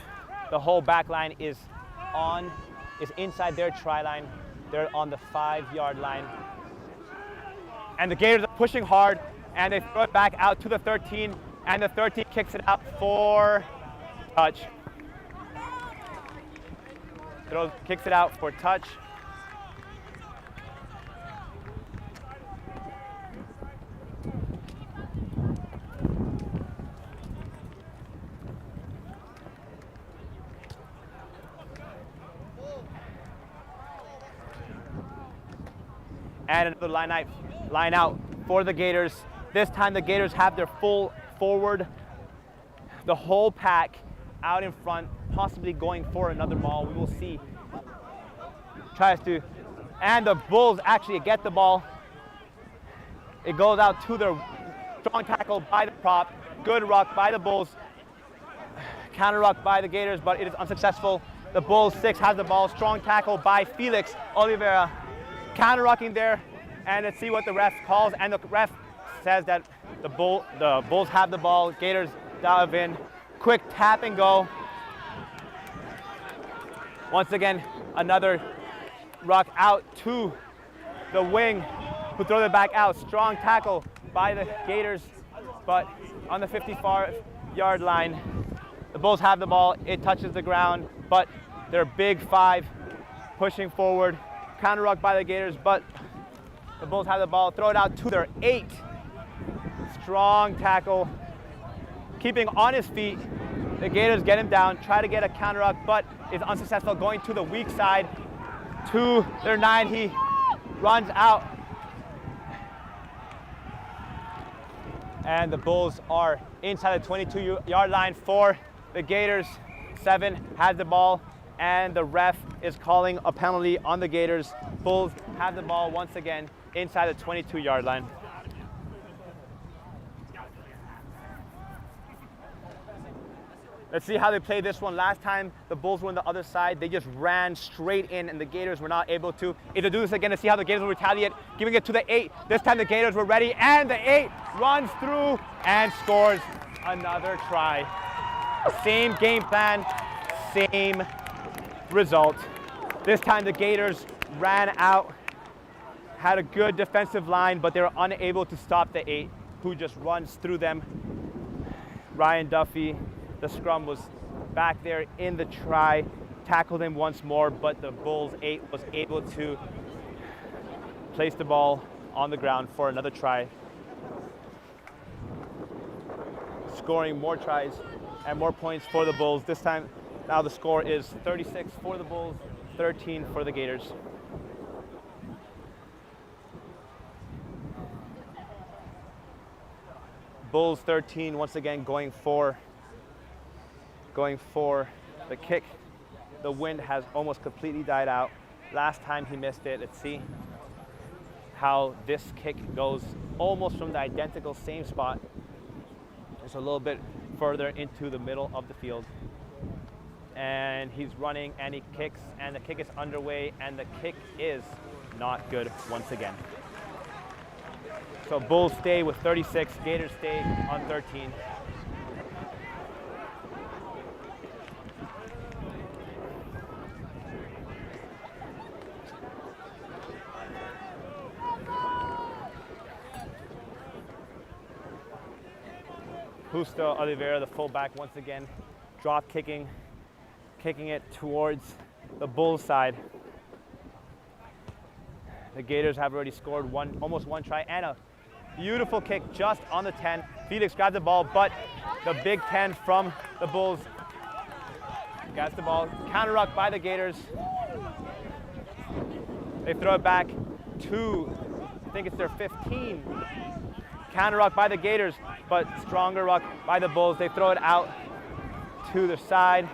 the whole back line is inside their try line. They're on the 5-yard line. And the Gators are pushing hard, and they throw it back out to the 13, and the 13 kicks it out for touch. Kicks it out for touch. And another line out for the Gators. This time the Gators have their full forward, the whole pack out in front, possibly going for another maul. We will see. Tries to, and the Bulls actually get the ball. It goes out to the strong tackle by the prop. Good ruck by the Bulls. Counter ruck by the Gators, but it is unsuccessful. The Bulls 6 has the ball. Strong tackle by Felix Oliveira. Counter rucking there, and let's see what the ref calls. And the ref says that the Bulls have the ball. Gators dive in. Quick tap and go. Once again, another ruck out to the wing, who throws it back out. Strong tackle by the Gators, but on the 55-yard line, the Bulls have the ball. It touches the ground, but they're big 5 pushing forward. Counter ruck by the Gators, but the Bulls have the ball. Throw it out to their 8. Strong tackle, keeping on his feet. The Gators get him down, try to get a counter ruck, but is unsuccessful, going to the weak side to their 9. He runs out. And the Bulls are inside the 22-yard line for the Gators. 7 has the ball, and the ref is calling a penalty on the Gators. Bulls have the ball once again inside the 22-yard line. Let's see how they played this one. Last time, the Bulls were on the other side. They just ran straight in, and the Gators were not able to either do this again to see how the Gators will retaliate, giving it to the 8. This time, the Gators were ready, and the 8 runs through and scores another try. Same game plan, same result. This time, the Gators ran out, had a good defensive line, but they were unable to stop the 8, who just runs through them. Ryan Duffy, the scrum, was back there in the try, tackled him once more, but the Bulls 8 was able to place the ball on the ground for another try, scoring more tries and more points for the Bulls. This time, now the score is 36 for the Bulls, 13 for the Gators. Bulls 13, once again going for the kick. The wind has almost completely died out. Last time he missed it. Let's see how this kick goes, almost from the identical same spot. Just a little bit further into the middle of the field. And he's running and he kicks, and the kick is underway, and the kick is not good once again. So Bulls stay with 36, Gators stay on 13. Justo Oliveira, the fullback, once again drop kicking it towards the Bulls side. The Gators have already scored almost one try, and a beautiful kick just on the 10. Felix grabs the ball, but the Big 10 from the Bulls gets the ball. Counter ruck by the Gators. They throw it back to, I think it's their 15. Counter ruck by the Gators, but stronger ruck by the Bulls. They throw it out to the side.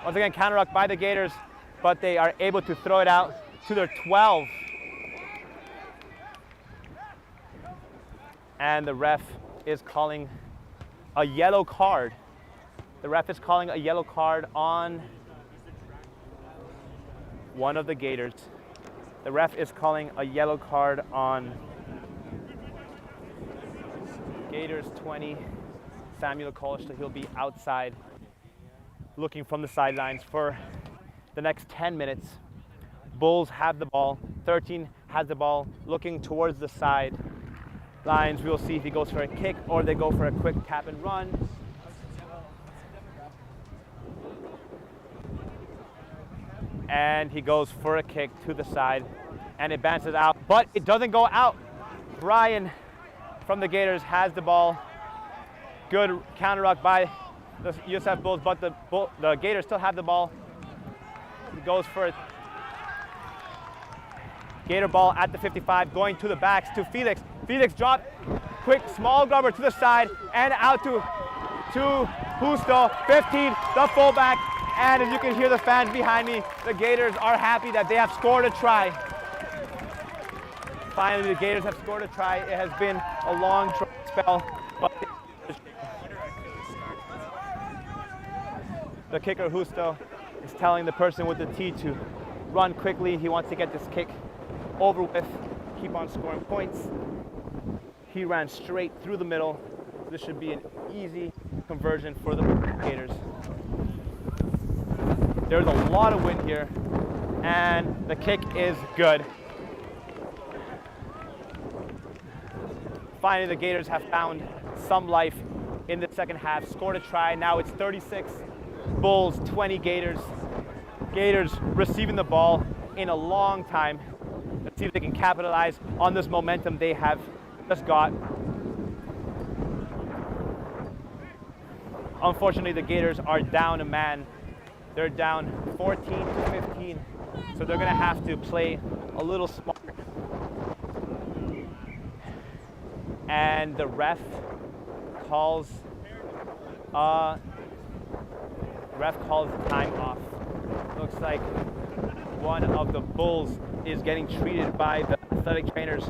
Once again, counter ruck by the Gators, but they are able to throw it out to their 12. And the ref is calling a yellow card. The ref is calling a yellow card on one of the Gators. The ref is calling a yellow card on Gators 20, Samuel Kolsch, so he'll be outside looking from the sidelines for the next 10 minutes. Bulls have the ball. 13 has the ball, looking towards the side lines. We'll see if he goes for a kick or they go for a quick tap and run. And he goes for a kick to the side, and it bounces out, but it doesn't go out. Brian from the Gators has the ball. Good counter ruck by the USF Bulls, but the Gators still have the ball. He goes for it. Gator ball at the 55, going to the backs to Felix. Felix drop, quick small grubber to the side and out to Justo, 15, the fullback. And as you can hear the fans behind me, the Gators are happy that they have scored a try. Finally, the Gators have scored a try. It has been a long spell, but the kicker, Justo, is telling the person with the tee to run quickly. He wants to get this kick over with, keep on scoring points. He ran straight through the middle. This should be an easy conversion for the Gators. There's a lot of wind here, and the kick is good. Finally, the Gators have found some life in the second half, scored a try. Now it's 36 Bulls, 20 Gators. Gators receiving the ball in a long time. Let's see if they can capitalize on this momentum they have just got. Unfortunately, the Gators are down a man. They're down 14 to 15, so they're gonna have to play a little smarter. and the ref calls time off. Looks like one of the Bulls is getting treated by the athletic trainers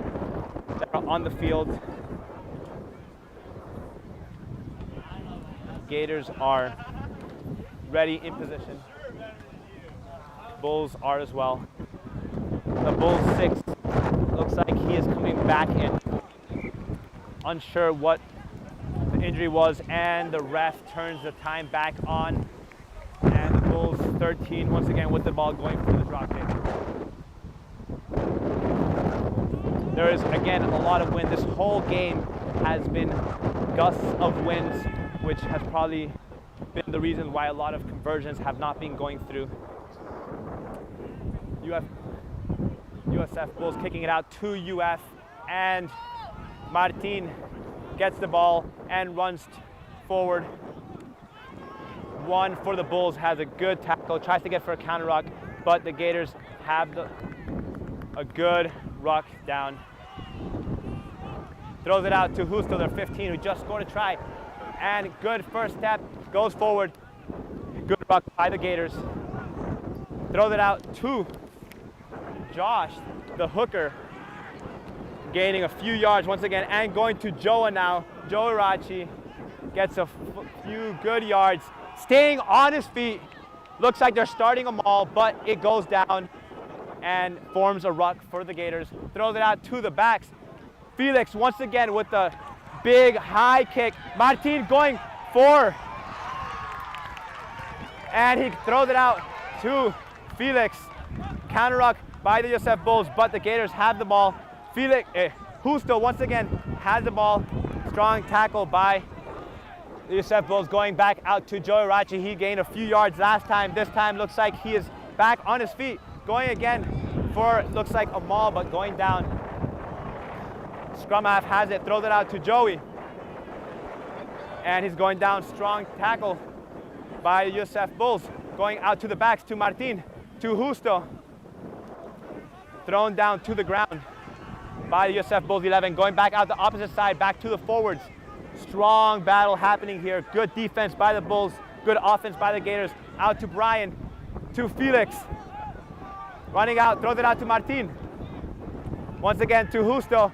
that are on the field. Gators are ready in position. Bulls are as well. The Bulls 6 looks like he is coming back in. Unsure what the injury was, and the ref turns the time back on. And the Bulls 13 once again with the ball going for the drop kick. There is again a lot of wind. This whole game has been gusts of winds, which has probably been the reason why a lot of conversions have not been going through. USF Bulls kicking it out to UF, and Martin gets the ball and runs forward. One for the Bulls has a good tackle, tries to get for a counter ruck, but the Gators have a good ruck down. Throws it out to Justo, their 15, who just scored a try. And good first step, goes forward. Good ruck by the Gators. Throws it out to Josh, the hooker, gaining a few yards once again, and going to Joa now. Joe Irachi gets a few good yards, staying on his feet. Looks like they're starting a maul, but it goes down and forms a ruck for the Gators. Throws it out to the backs. Felix once again with the big high kick. Martin going for, and he throws it out to Felix. Counter ruck by the USF Bulls, but the Gators have the ball. Justo once again has the ball. Strong tackle by the USF Bulls, going back out to Joe Irachi. He gained a few yards last time. This time looks like he is back on his feet. Going again for, looks like a maul, but going down. Scrum half has it, throws it out to Joey. And he's going down. Strong tackle by the USF Bulls. Going out to the backs to Martin, to Justo. Thrown down to the ground by the USF Bulls 11. Going back out the opposite side, back to the forwards. Strong battle happening here. Good defense by the Bulls. Good offense by the Gators. Out to Brian, to Felix. Running out, throws it out to Martin. Once again to Justo.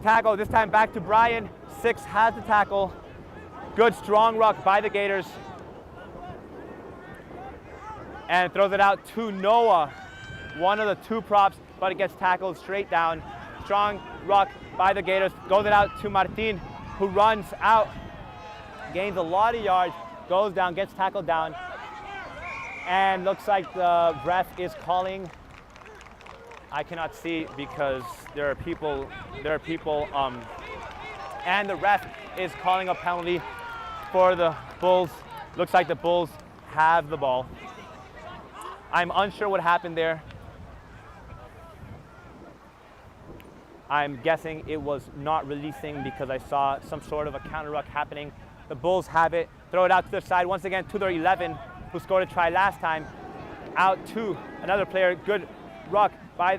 Tackle, this time back to Brian. 6 has the tackle. Good strong ruck by the Gators. And throws it out to Noah. One of the 2 props, but it gets tackled straight down. Strong ruck by the Gators. Goes it out to Martin, who runs out. Gains a lot of yards. Goes down, gets tackled down. And looks like the ref is calling. I cannot see because there are people, and the ref is calling a penalty for the Bulls. Looks like the Bulls have the ball. I'm unsure what happened there. I'm guessing it was not releasing because I saw some sort of a counter ruck happening. The Bulls have it, throw it out to their side once again to their 11, who scored a try last time. Out to another player, good ruck by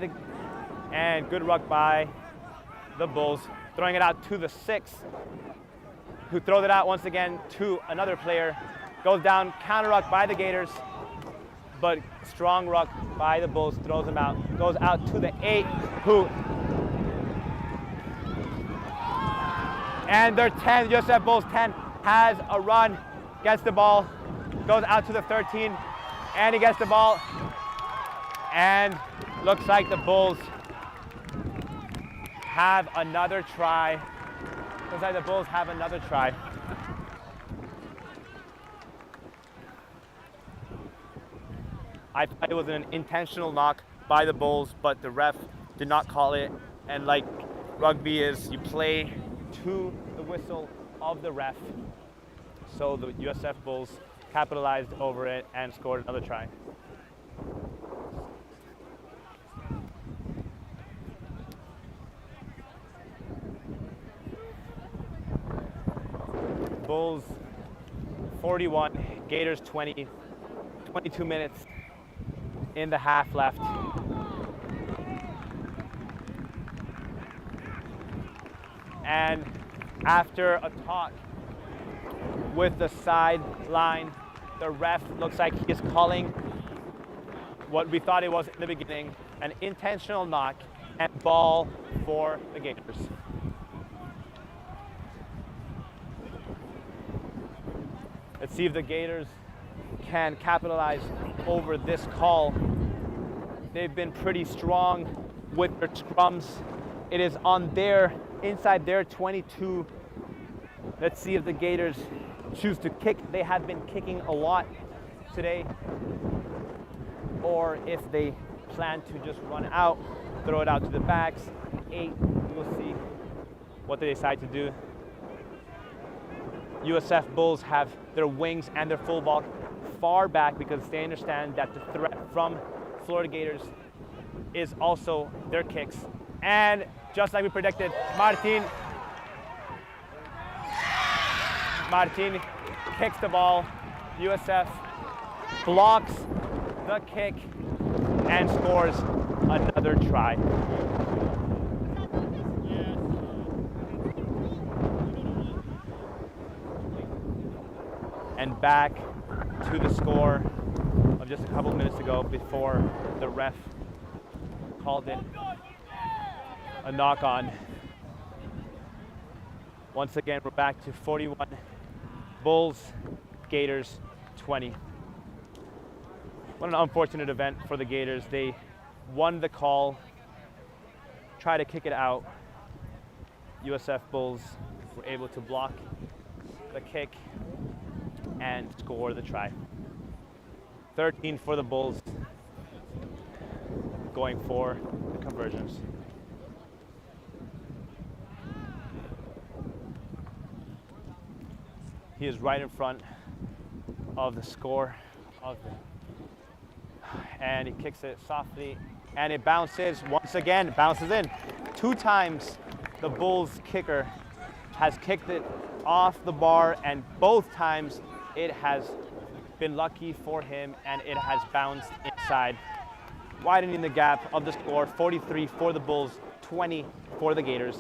the Bulls. Throwing it out to the 6, who throws it out once again to another player. Goes down, counter ruck by the Gators, but strong ruck by the Bulls, throws him out. Goes out to the 8, who, and their 10, USF Bulls 10, has a run, gets the ball, goes out to the 13, and he gets the ball, and looks like the Bulls have another try. Looks like the Bulls have another try. I thought it was an intentional knock by the Bulls, but the ref did not call it. And like rugby is, you play to the whistle of the ref. So the USF Bulls capitalized over it and scored another try. Bulls 41, Gators 20, 22 minutes in the half left. And after a talk with the sideline, the ref looks like he is calling what we thought it was in the beginning, an intentional knock and ball for the Gators. Let's see if the Gators can capitalize over this call. They've been pretty strong with their scrums. It is on inside their 22. Let's see if the Gators choose to kick. They have been kicking a lot today. Or if they plan to just run out, throw it out to the backs. 8, we'll see what they decide to do. USF Bulls have their wings and their fullback far back because they understand that the threat from Florida Gators is also their kicks. And just like we predicted, Martin kicks the ball. USF blocks the kick and scores another try. And back to the score of just a couple of minutes ago before the ref called it a knock-on. Once again, we're back to 41 Bulls, Gators 20. What an unfortunate event for the Gators. They won the call, tried to kick it out. USF Bulls were able to block the kick and score the try. 13 for the Bulls, going for the conversions. He is right in front of the score and he kicks it softly and it bounces once again, bounces in. 2 times the Bulls kicker has kicked it off the bar and both times it has been lucky for him and it has bounced inside, widening the gap of the score. 43 for the Bulls, 20 for the Gators.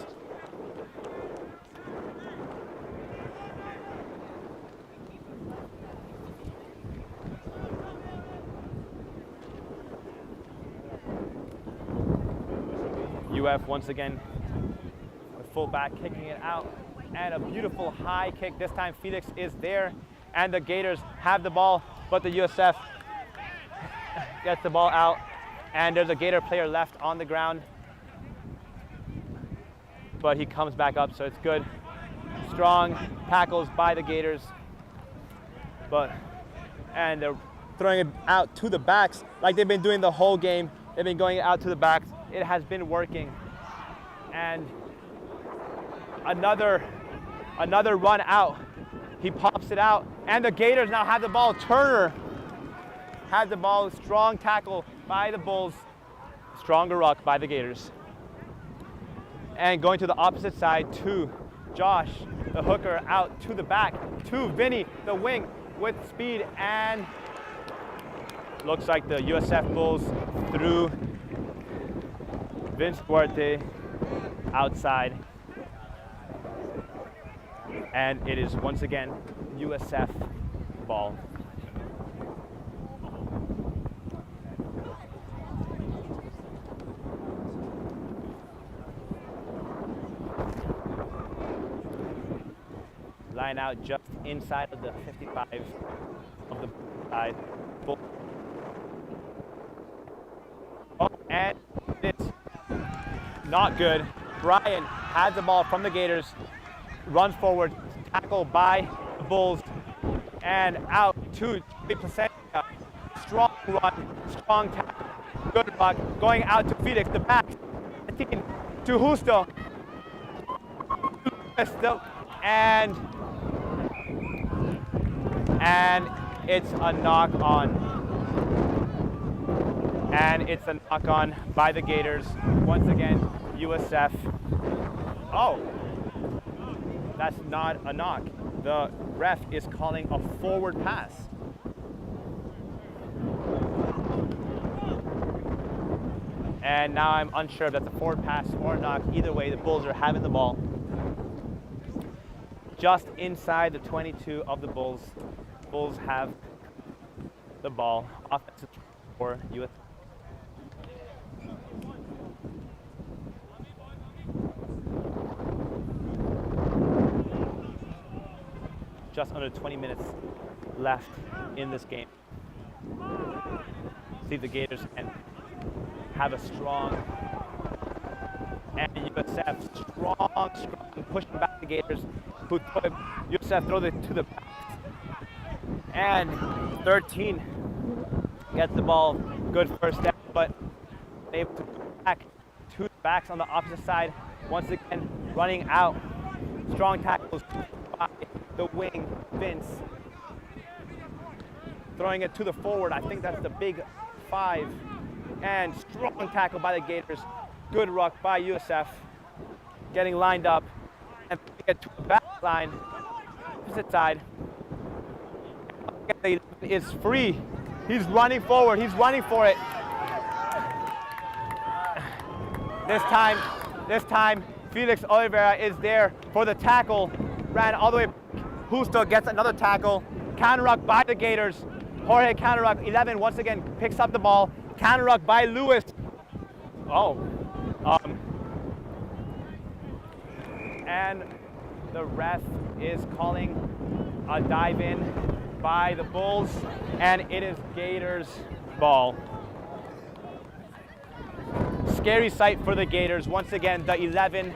UF once again, the fullback kicking it out, and a beautiful high kick. This time Felix is there, and the Gators have the ball, but the USF gets the ball out, and there's a Gator player left on the ground, but he comes back up, so it's good. Strong tackles by the Gators, and they're throwing it out to the backs like they've been doing the whole game. They've been going out to the backs. It has been working. And another run out. He pops it out, and the Gators now have the ball. Turner has the ball. Strong tackle by the Bulls. Stronger ruck by the Gators. And going to the opposite side to Josh, the hooker, out to the back to Vinny, the wing, with speed, and looks like the USF Bulls threw Vince Duarte outside, and it is once again USF ball. Line out just inside of the 55 of the side. Oh, and it's not good. Brian has the ball from the Gators, runs forward, tackled by the Bulls, and out to Placentia. Strong run, strong tackle, good luck, going out to Felix, the back, to Justo, and it's a knock on. And it's a knock on by the Gators. Once again, USF. Oh, that's not a knock. The ref is calling a forward pass. And now I'm unsure if that's a forward pass or a knock. Either way, the Bulls are having the ball. just inside the 22 of the Bulls. Bulls have the ball. Offensive for US. Just under 20 minutes left in this game. See if the Gators can have a strong, and USF strong, pushing back the Gators, who USF throw it to the back. And 13 gets the ball, good first step, but able to go back to the backs on the opposite side. Once again, running out. Strong tackles by the wing, Vince. Throwing it to the forward, I think that's the big 5. And strong tackle by the Gators. Good ruck by USF. Getting lined up and putting it to the back line, opposite side. Is free. He's running forward. He's running for it. This time, Felix Oliveira is there for the tackle. Ran all the way. Justo gets another tackle. Counter ruck by the Gators. Jorge counter ruck. 11 once again picks up the ball. Counter ruck by Lewis. And the ref is calling a dive in by the Bulls, and it is Gators ball. Scary sight for the Gators. Once again, the 11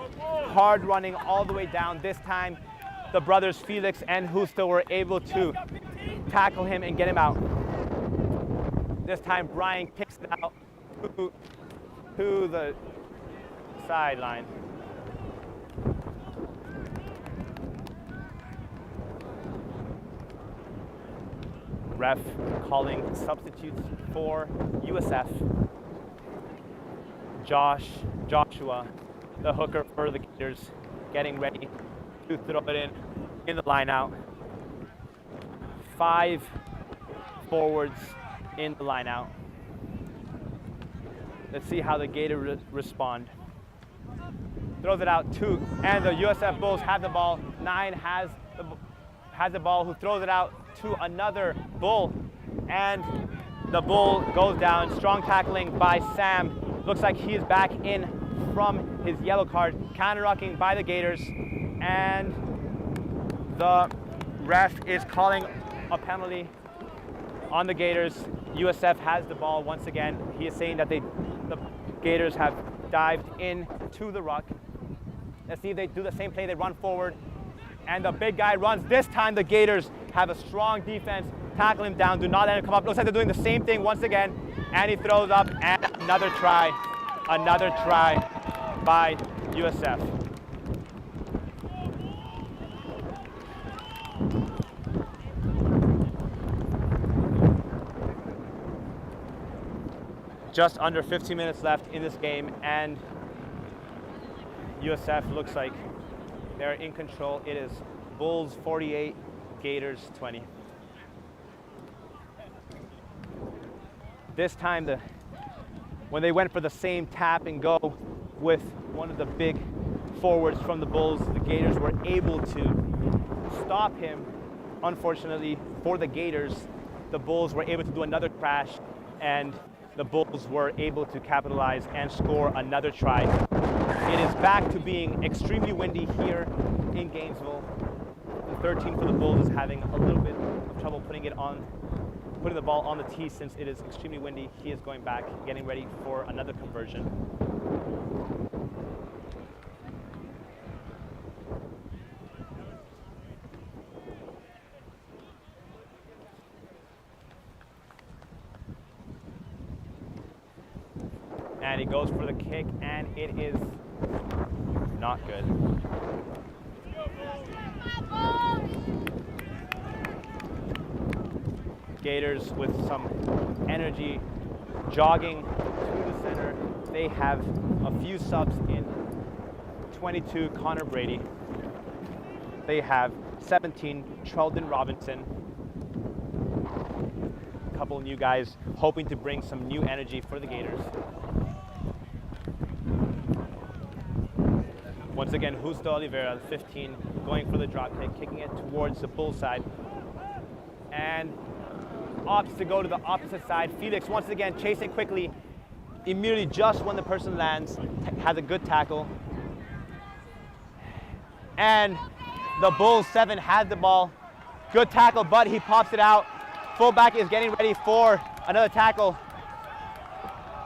hard running all the way down. This time, the brothers Felix and Justo were able to tackle him and get him out. This time, Brian kicks it out to the sideline. Ref calling substitutes for USF. Joshua, the hooker for the Gators, getting ready to throw it in the line out. 5 forwards in the line out. Let's see how the Gators respond. Throws it out 2, and the USF Bulls have the ball. 9 has the ball, who throws it out to another Bull, and the Bull goes down. Strong tackling by Sam. Looks like he is back in from his yellow card. Counter-rucking by the Gators, and the ref is calling a penalty on the Gators. USF has the ball once again. He is saying that the Gators have dived into the ruck. Let's see if they do the same play. They run forward, and the big guy runs. This time the Gators have a strong defense. Tackle him down. Do not let him come up. Looks like they're doing the same thing once again. And he throws up, and another try. Another try by USF. Just under 15 minutes left in this game, and USF looks like they're in control. It is Bulls 48, Gators 20. This time, when they went for the same tap and go with one of the big forwards from the Bulls, the Gators were able to stop him. Unfortunately for the Gators, the Bulls were able to do another crash, and the Bulls were able to capitalize and score another try. It is back to being extremely windy here in Gainesville. The 13 for the Bulls is having a little bit of trouble putting the ball on the tee since it is extremely windy. He is going back, getting ready for another conversion. And he goes for the kick, and it is not good. Gators with some energy, jogging to the center. They have a few subs in. 22, Connor Brady. They have 17, Sheldon Robinson. A couple new guys hoping to bring some new energy for the Gators. Once again, Justo Oliveira, 15, going for the drop kick, kicking it towards the bull side. And opts to go to the opposite side. Felix once again chasing quickly, immediately just when the person lands, has a good tackle. And the Bulls 7 has the ball. Good tackle, but he pops it out. Fullback is getting ready for another tackle.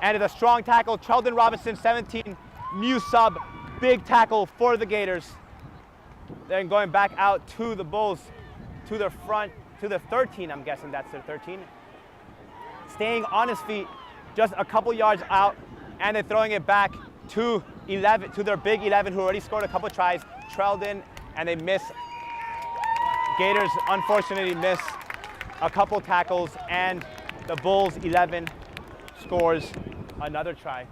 And it's a strong tackle. Sheldon Robinson, 17, new sub, big tackle for the Gators. Then going back out to the Bulls, to the front, to the 13, I'm guessing that's their 13. Staying on his feet, just a couple yards out, and they're throwing it back to 11, to their big 11, who already scored a couple tries. Sheldon, and they miss. Gators unfortunately miss a couple tackles, and the Bulls 11 scores another try.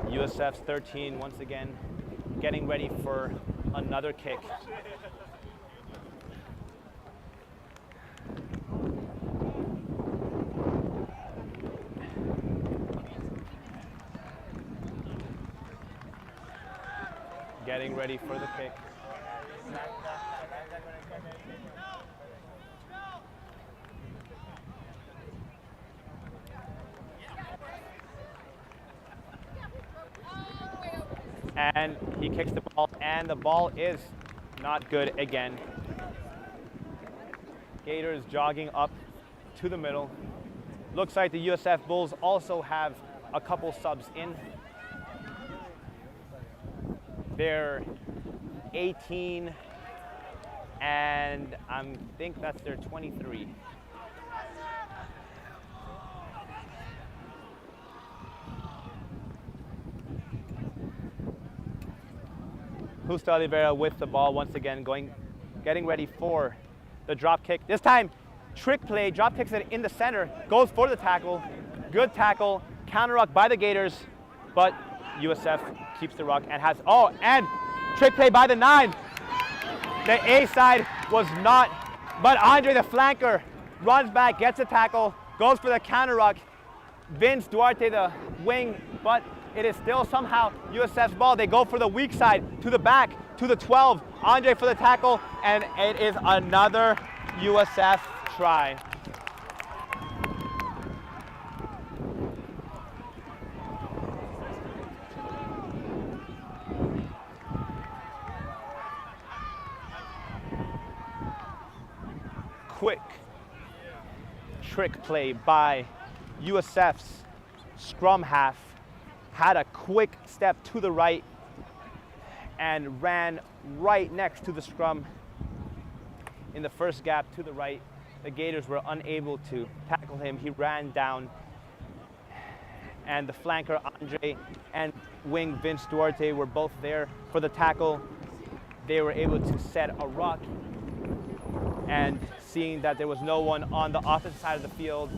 USF's 13 once again getting ready for another kick. Getting ready for the kick. And he kicks the ball, and the ball is not good again. Gators jogging up to the middle. Looks like the USF Bulls also have a couple subs in. They're 18, and I think that's their 23. Justo Oliveira with the ball once again, getting ready for the drop kick. This time, trick play, drop kicks it in the center, goes for the tackle. Good tackle, counter ruck by the Gators, but USF keeps the ruck and has, and trick play by the 9. The A side was not, but Andre the flanker runs back, gets a tackle, goes for the counter ruck. Vince Duarte the wing, but it is still somehow USF's ball. They go for the weak side, to the back, to the 12. Andre for the tackle, and it is another USF try. Quick trick play by USF's scrum half. Had a quick step to the right and ran right next to the scrum in the first gap to the right. The Gators were unable to tackle him. He ran down, and the flanker Andre and wing Vince Duarte were both there for the tackle. They were able to set a ruck, and seeing that there was no one on the opposite side of the field,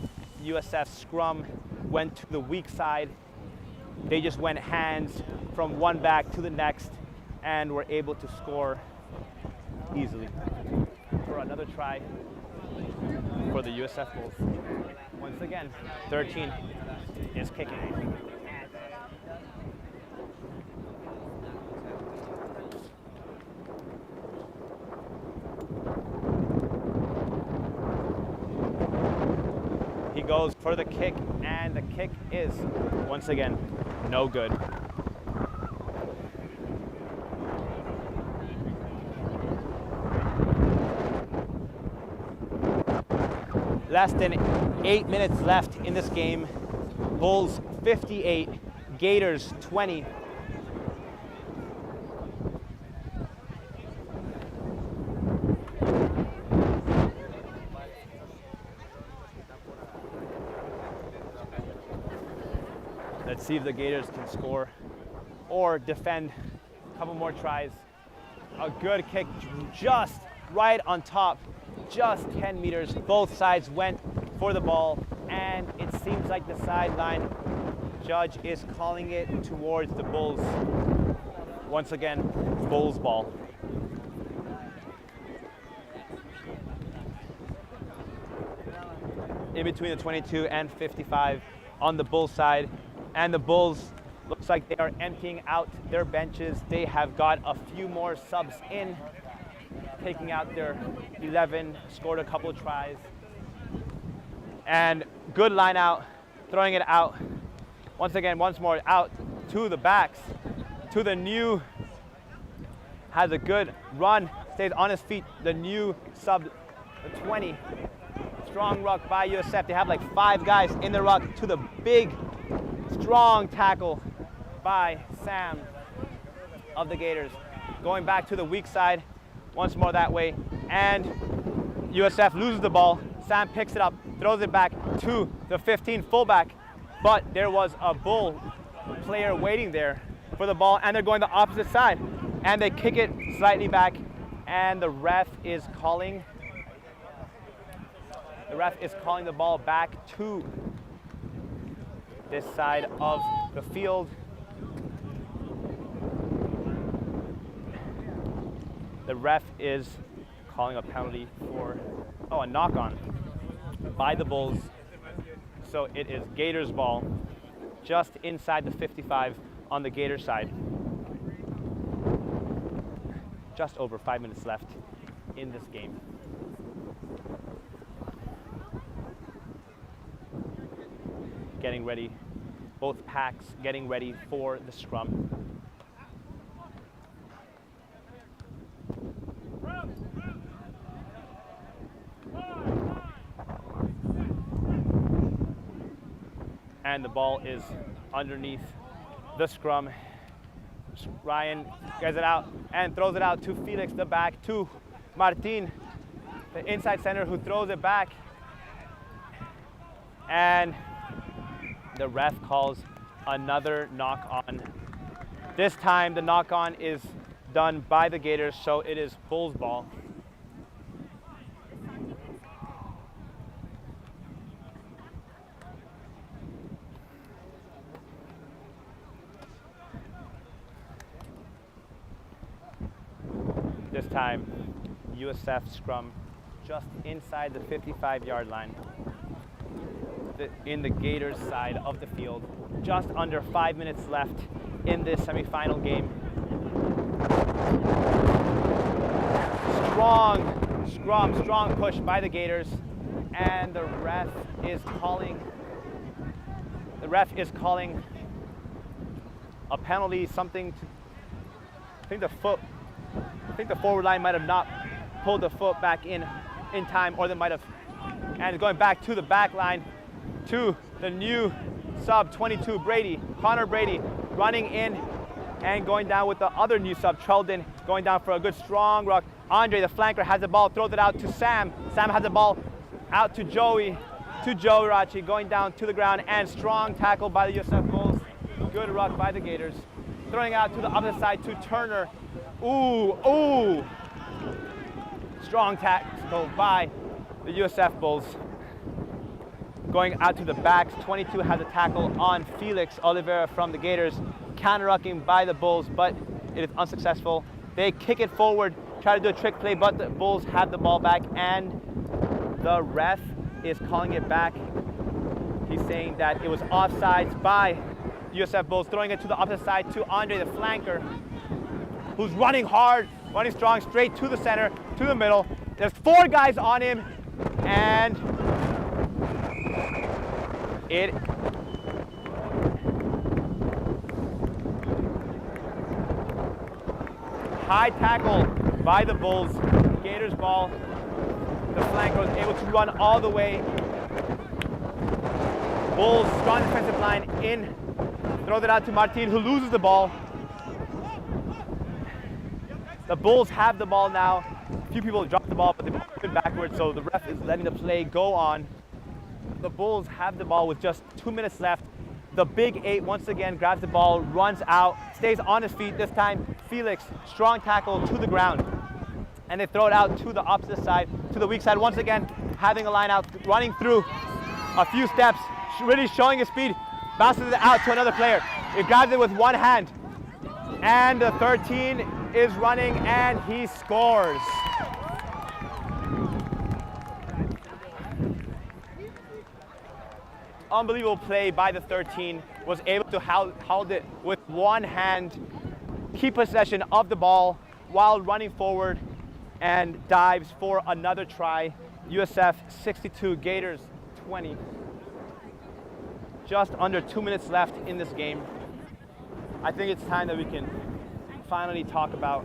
USF scrum went to the weak side. They just went hands from one back to the next and were able to score easily for another try for the USF Bulls. Once again, 13 is kicking. He goes for the kick, and the kick is, once again, no good. Less than 8 minutes left in this game. Bulls 58, Gators 20. Let's see if the Gators can score or defend a couple more tries. A good kick just right on top, just 10 meters. Both sides went for the ball, and it seems like the sideline judge is calling it towards the Bulls. Once again, Bulls ball. In between the 22 and 55 on the Bulls side, and the Bulls looks like they are emptying out their benches. They have got a few more subs in, taking out their 11, scored a couple of tries, and good line out, throwing it out. Once again, once more out to the backs, to the new, has a good run, stays on his feet, the new sub, the 20. Strong ruck by USF. They have like 5 guys in the ruck to the big, strong tackle by Sam of the Gators. Going back to the weak side, once more that way, and USF loses the ball. Sam picks it up, throws it back to the 15 fullback, but there was a Bull player waiting there for the ball, and they're going the opposite side, and they kick it slightly back, and the ref is calling the ball back to this side of the field. The ref is calling a penalty for, a knock-on by the Bulls. So it is Gators ball, just inside the 55 on the Gators side. Just over 5 minutes left in this game. Getting ready, both packs getting ready for the scrum. And the ball is underneath the scrum. Ryan gets it out and throws it out to Felix, the back, to Martin, the inside center, who throws it back. And the ref calls another knock-on. This time the knock-on is done by the Gators, so it is Bulls ball. This time, USF scrum just inside the 55-yard line. In the Gators side of the field. Just under 5 minutes left in this semifinal game. Strong scrum, strong push by the Gators, and the ref is calling a penalty, something to, I think the forward line might have not pulled the foot back in time, or they might have, and going back to the back line, to the new sub 22, Connor Brady, running in and going down with the other new sub, Treldon, going down for a good strong ruck. Andre, the flanker, has the ball, throws it out to Sam. Sam has the ball out to Joe Rachi, going down to the ground, and strong tackle by the USF Bulls. Good ruck by the Gators. Throwing out to the other side to Turner. Ooh. Strong tackle by the USF Bulls. Going out to the backs, 22 has a tackle on Felix Oliveira from the Gators, counter-rucking by the Bulls, but it is unsuccessful. They kick it forward, try to do a trick play, but the Bulls have the ball back, and the ref is calling it back. He's saying that it was offsides by USF Bulls, throwing it to the opposite side to Andre, the flanker, who's running hard, running strong, straight to the center, to the middle. There's 4 guys on him, and high tackle by the Bulls. Gators ball. The flanker was able to run all the way. Bulls, strong defensive line in. Throws it out to Martin, who loses the ball. The Bulls have the ball now. A few people dropped the ball, but they've moved backwards, so the ref is letting the play go on. The Bulls have the ball with just 2 minutes left. The Big 8 once again grabs the ball, runs out, stays on his feet. This time, Felix, strong tackle to the ground. and they throw it out to the opposite side, to the weak side. Once again, having a line out, running through a few steps, really showing his speed, bounces it out to another player. He grabs it with one hand, and the 13 is running, and he scores. Unbelievable play by the 13, was able to hold it with one hand, keep possession of the ball while running forward, and dives for another try. USF 62, Gators 20. Just under 2 minutes left in this game. I think it's time that we can finally talk about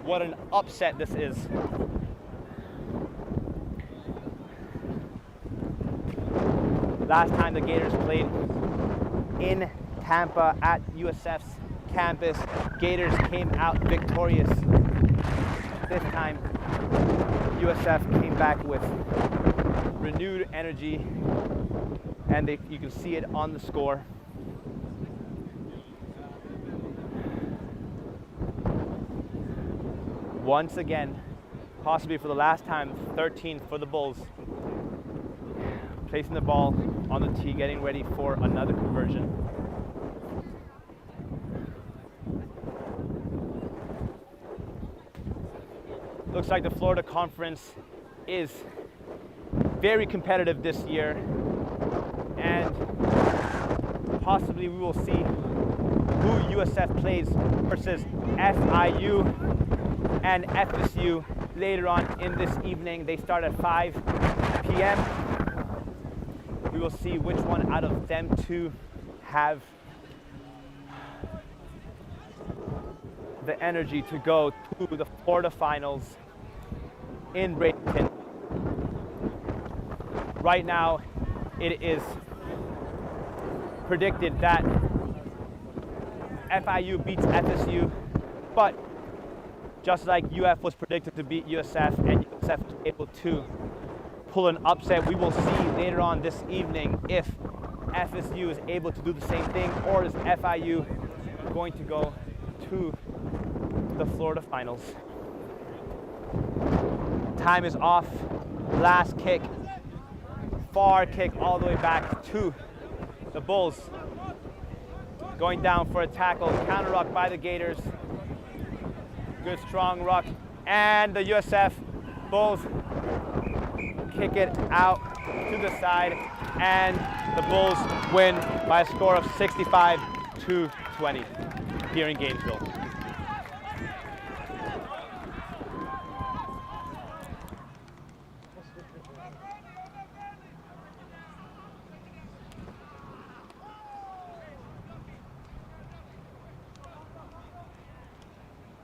what an upset this is. Last time the Gators played in Tampa at USF's campus, Gators came out victorious. This time, USF came back with renewed energy, and you can see it on the score. Once again, possibly for the last time, 13 for the Bulls, placing the ball on the tee, getting ready for another conversion. Looks like the Florida Conference is very competitive this year, and possibly we will see who USF plays versus FIU and FSU later on in this evening. They start at 5 p.m. We will see which one out of them two have the energy to go to the Florida Finals in Bradenton. Right now, it is predicted that FIU beats FSU, but just like UF was predicted to beat USF and USF was able to pull an upset, we will see later on this evening if FSU is able to do the same thing, or is FIU going to go to the Florida Finals. Time is off. Last kick, far kick all the way back to the Bulls. Going down for a tackle, counter ruck by the Gators. Good strong ruck, and the USF Bulls kick it out to the side, and the Bulls win by a score of 65-20 here in Gainesville.